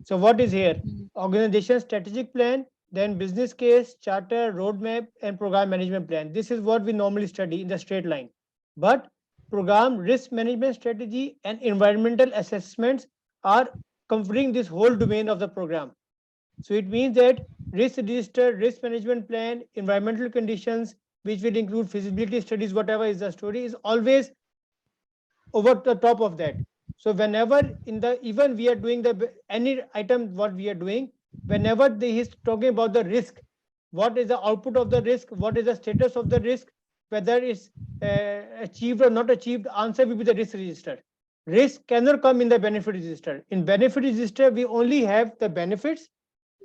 So what is here? Mhm. Organization strategic plan, then business case, charter, roadmap, and program management plan. This is what we normally study in the straight line. But program risk management strategy and environmental assessments are covering this whole domain of the program. So it means that risk register, risk management plan, environmental conditions, which will include feasibility studies, whatever is the story, is always over the top of that. So whenever in the even we are doing the any item what we are doing, whenever he is talking about the risk, what is the output of the risk, what is the status of the risk, whether it's achieved or not achieved, answer will be the risk register. Risk cannot come in the benefit register. In benefit register, we only have the benefits,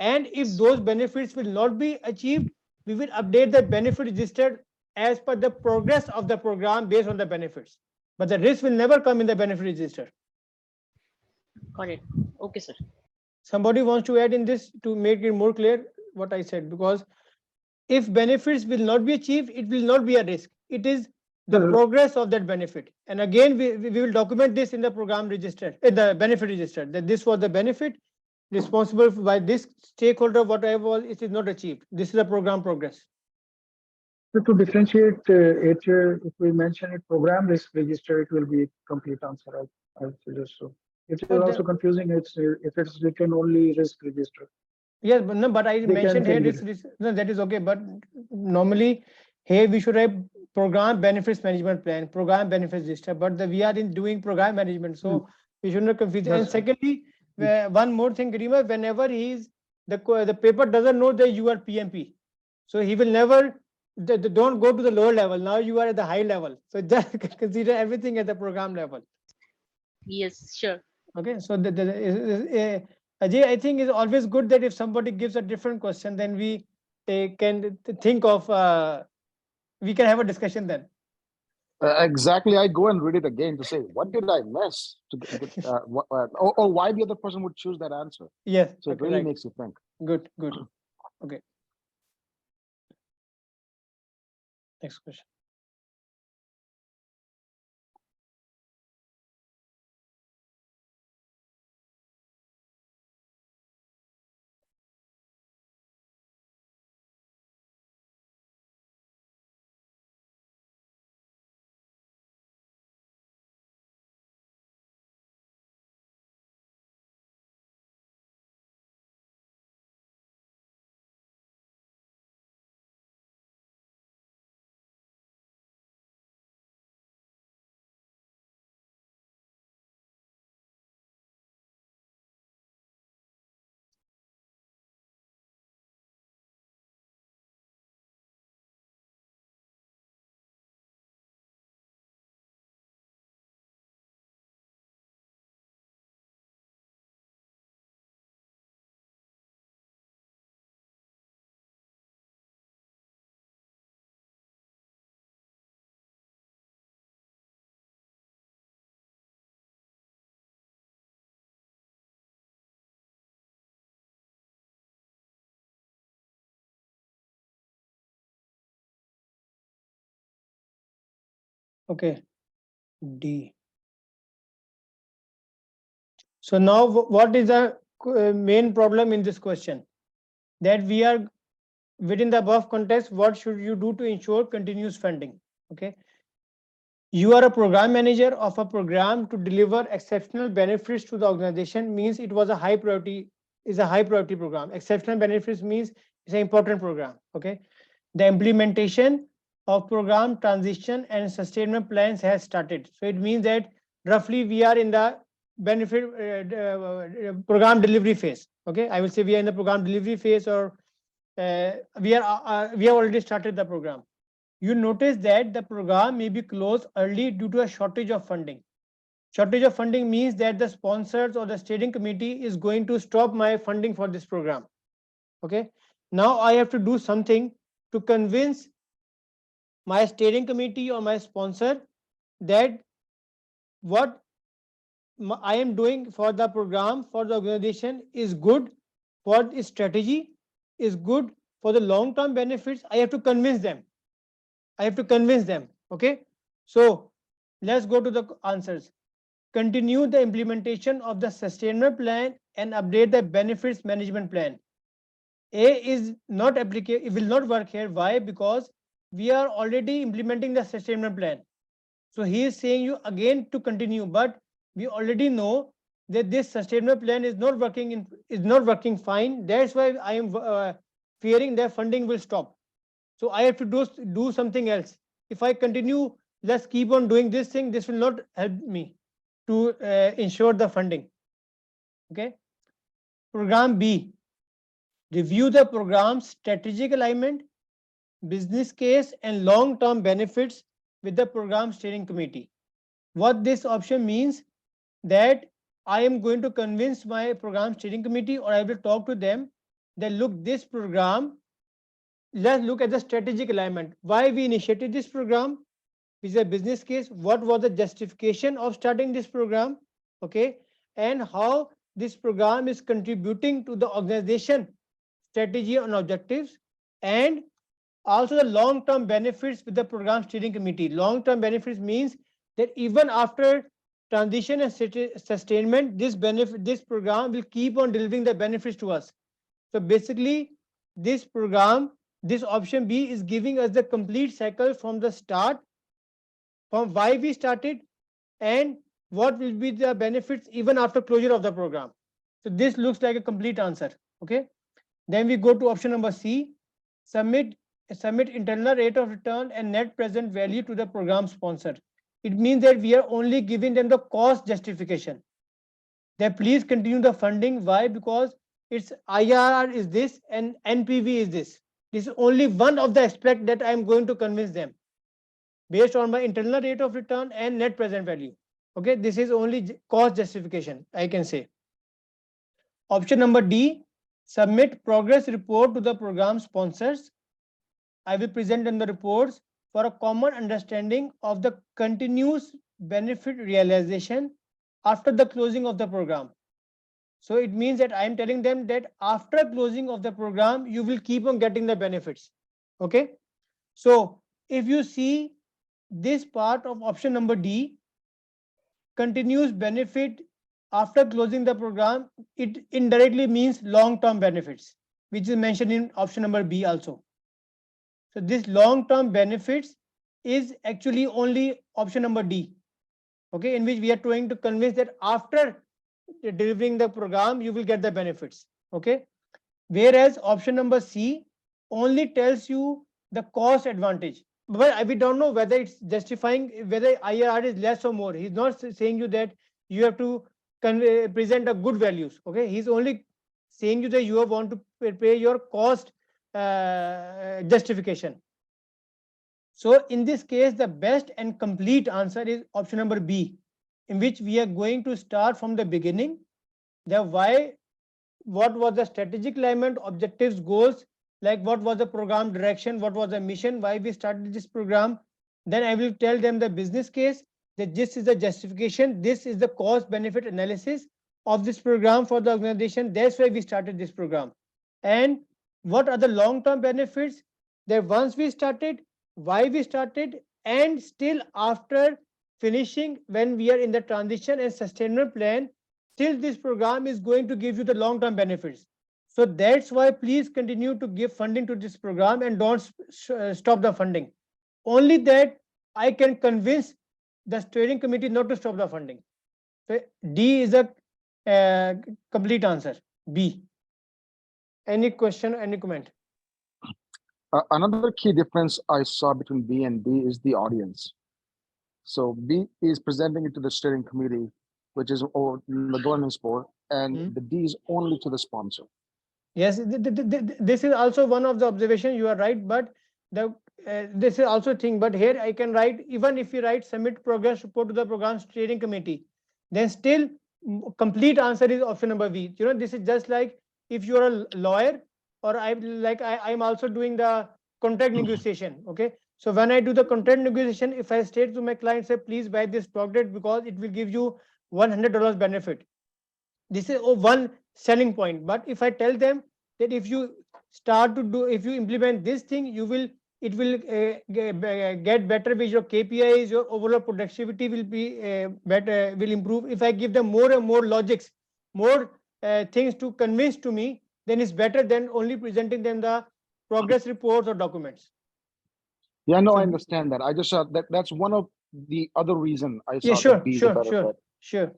and if those benefits will not be achieved, we will update the benefit register as per the progress of the program based on the benefits. But the risk will never come in the benefit register. Got it. Okay, sir. Somebody wants to add in this to make it more clear what I said, because if benefits will not be achieved, it will not be a risk. It is the progress of that benefit. And again, we will document this in the program register, in the benefit register, that this was the benefit responsible by this stakeholder, whatever was, it is not achieved. This is the program progress. So to differentiate it, if we mention it program risk register, it will be a complete answer. I would suggest so. It is So also confusing. It's if it's written only risk register. yes, but no, but I They can mentioned here change this, it. no, that is okay. But normally here we should have program benefits management plan, program benefits register. But we are in doing program management, so we should not confuse. And That's right. secondly, one more thing, Garima, whenever he is the paper doesn't know that you are PMP, so he will never. Don't go to the lower level. Now you are at the high level, so just consider everything at the program level. Yes, sure. Okay, so Ajay, I think it's always good that if somebody gives a different question, then we can think of, we can have a discussion then. Exactly. I go and read it again to say, what did I miss to get, or why the other person would choose that answer. Yes, So it okay, really right. makes you think. Good, good. Okay. Next question. Okay, D. So now what is the main problem in this question? That we are within the above context, what should you do to ensure continuous funding? Okay. You are a program manager of a program to deliver exceptional benefits to the organization, means it was a high priority, is a high priority program. Exceptional benefits means it's an important program. Okay. The implementation of program transition and sustainment plans has started. So it means that roughly we are in the benefit program delivery phase. Okay. I will say we are in the program delivery phase, or we have already started the program. You notice that the program may be closed early due to a shortage of funding. Shortage of funding means that the sponsors or the steering committee is going to stop my funding for this program. Okay. Now I have to do something to convince my steering committee or my sponsor that what I am doing for the program, for the organization is good for its strategy, is good for the long-term benefits, I have to convince them. Okay. So let's go to the answers. Continue the implementation of the sustainable plan and update the benefits management plan. A is not applicable, it will not work here. Why? Because we are already implementing the sustainable plan. So he is saying you again to continue, but we already know that this sustainable plan is not working fine. That's why I am fearing that funding will stop. So I have to do something else. If I continue, let's keep on doing this thing. This will not help me to ensure the funding. Okay. Program B. Review the program's strategic alignment, business case, and long-term benefits with the program steering committee. What this option means, that I am going to convince my program steering committee, or I will talk to them that look, this program, let's look at the strategic alignment. Why we initiated this program, is a business case, what was the justification of starting this program, okay, and how this program is contributing to the organization strategy and objectives, and also the long-term benefits with the program steering committee. Long-term benefits means that even after transition and sustainment, this program will keep on delivering the benefits to us. So basically, this program, this option B is giving us the complete cycle from the start, from why we started and what will be the benefits even after closure of the program. So this looks like a complete answer. Okay. Then we go to option number C, submit internal rate of return and net present value to the program sponsor. It means that we are only giving them the cost justification. That please continue the funding. Why? Because its IRR is this and NPV is this. This is only one of the aspects that I am going to convince them based on my internal rate of return and net present value. Okay, this is only cost justification, I can say. Option number D, submit progress report to the program sponsors. I will present them the reports for a common understanding of the continuous benefit realization after the closing of the program. So it means that I am telling them that after closing of the program, you will keep on getting the benefits. Okay. So if you see this part of option number D, continuous benefit after closing the program, it indirectly means long-term benefits, which is mentioned in option number B also. So this long-term benefits is actually only option number D, okay, in which we are trying to convince that after delivering the program, you will get the benefits. Okay. Whereas option number C only tells you the cost advantage. But we don't know whether it's justifying whether IRR is less or more. He's not saying you that you have to present a good values. Okay, he's only saying you that you want to pay your cost justification. So in this case, the best and complete answer is option number B, in which we are going to start from the beginning. The why, what was the strategic alignment, objectives, goals, like what was the program direction, what was the mission, why we started this program. Then I will tell them the business case, that this is the justification, this is the cost benefit analysis of this program for the organization, that's why we started this program. And what are the long-term benefits, that once we started, why we started, and still after finishing, when we are in the transition and sustainable plan, still this program is going to give you the long-term benefits. So that's why please continue to give funding to this program and don't stop the funding. Only that I can convince the steering committee not to stop the funding. So D is a complete answer. B. Any question, any comment? Another key difference I saw between B and D is the audience. So B is presenting it to the steering committee, which is the governance board, and the D is only to the sponsor. Yes, this is also one of the observations. You are right, but this is also a thing. But here I can write, even if you write submit progress report to the program steering committee, then still complete answer is option number B. You know, this is just like if you are a lawyer, or I'm also doing the contract negotiation. Okay, so when I do the contract negotiation, if I state to my client, say please buy this product because it will give you $100 benefit, this is one selling point. But if I tell them that if you start to do, if you implement this thing, it will get better with your KPIs, your overall productivity will be better, will improve. If I give them more and more logics, more things to convince to me, then it's better than only presenting them the progress reports or documents. Yeah, no, So, I understand that. I just saw that's one of the other reason I yeah, saw sure, that B is a sure, better sure, fit. sure.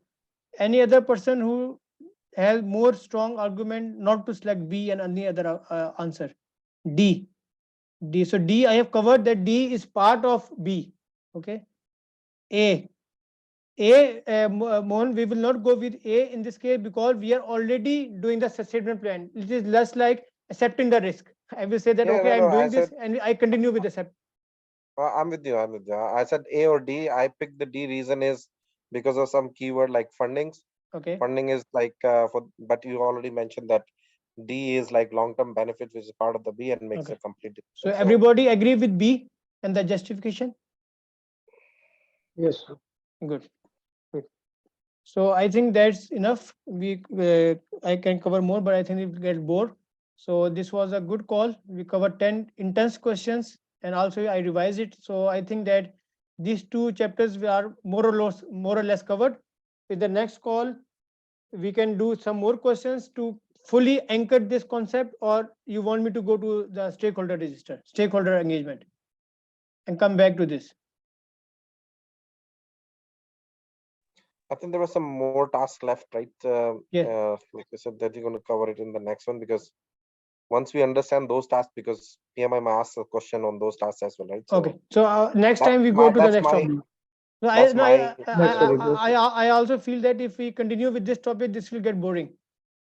Any other person who has more strong argument not to select B and any other answer? D. D. So D, I have covered that D is part of B. Okay. A. Mohan, we will not go with A in this case because we are already doing the statement plan. It is less like accepting the risk. I will say that, Yeah, okay, no, I'm I doing this said and I continue with the accept. I'm with you. I'm with you. I said A or D. I picked the D. Reason is because of some keyword like fundings. Okay. Funding is like but you already mentioned that D is like long-term benefits, which is part of the B and makes Okay. a complete So difference. everybody agree with B and the justification? Yes, sir. Good. Good. So I think that's enough. I can cover more, but I think it will get bored. So this was a good call. We covered 10 intense questions and also I revised it. So I think that these two chapters are more or less covered. With the next call, we can do some more questions to fully anchor this concept, or you want me to go to the stakeholder register, stakeholder engagement, and come back to this? I think there were some more tasks left, right? Yeah. Like I said, that you're going to cover it in the next one because once we understand those tasks, because PMI might ask a question on those tasks as well, right? So Okay. So next time we go to the next topic. No, that's my That's very good. I also feel that if we continue with this topic, this will get boring.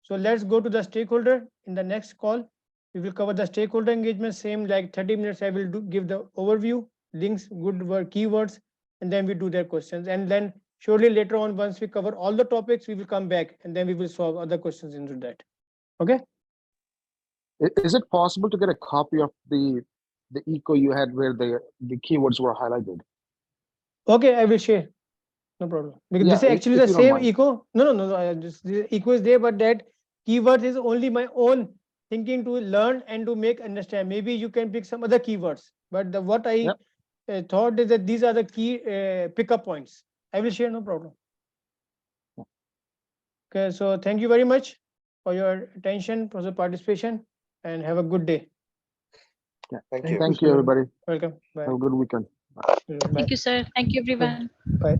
So let's go to the stakeholder in the next call. We will cover the stakeholder engagement, same like 30 minutes. I will give the overview, links, good word, keywords, and then we do their questions. And then surely later on, once we cover all the topics, we will come back and then we will solve other questions into that. Okay. Is it possible to get a copy of the eco you had where the keywords were highlighted? Okay, I will share. No problem. Because Yeah, this is actually if the you don't same mind. eco. No. The eco is there, but that keywords is only my own thinking to learn and to make understand. Maybe you can pick some other keywords, but what I Yep. thought is that these are the key pickup points. I will share, no problem. Okay, so thank you very much for your attention, for the participation, and have a good day. Yeah. thank you. Thank you, everybody. Welcome. Bye. Have a good weekend. Bye. Thank you, sir. Thank you, everyone. Bye.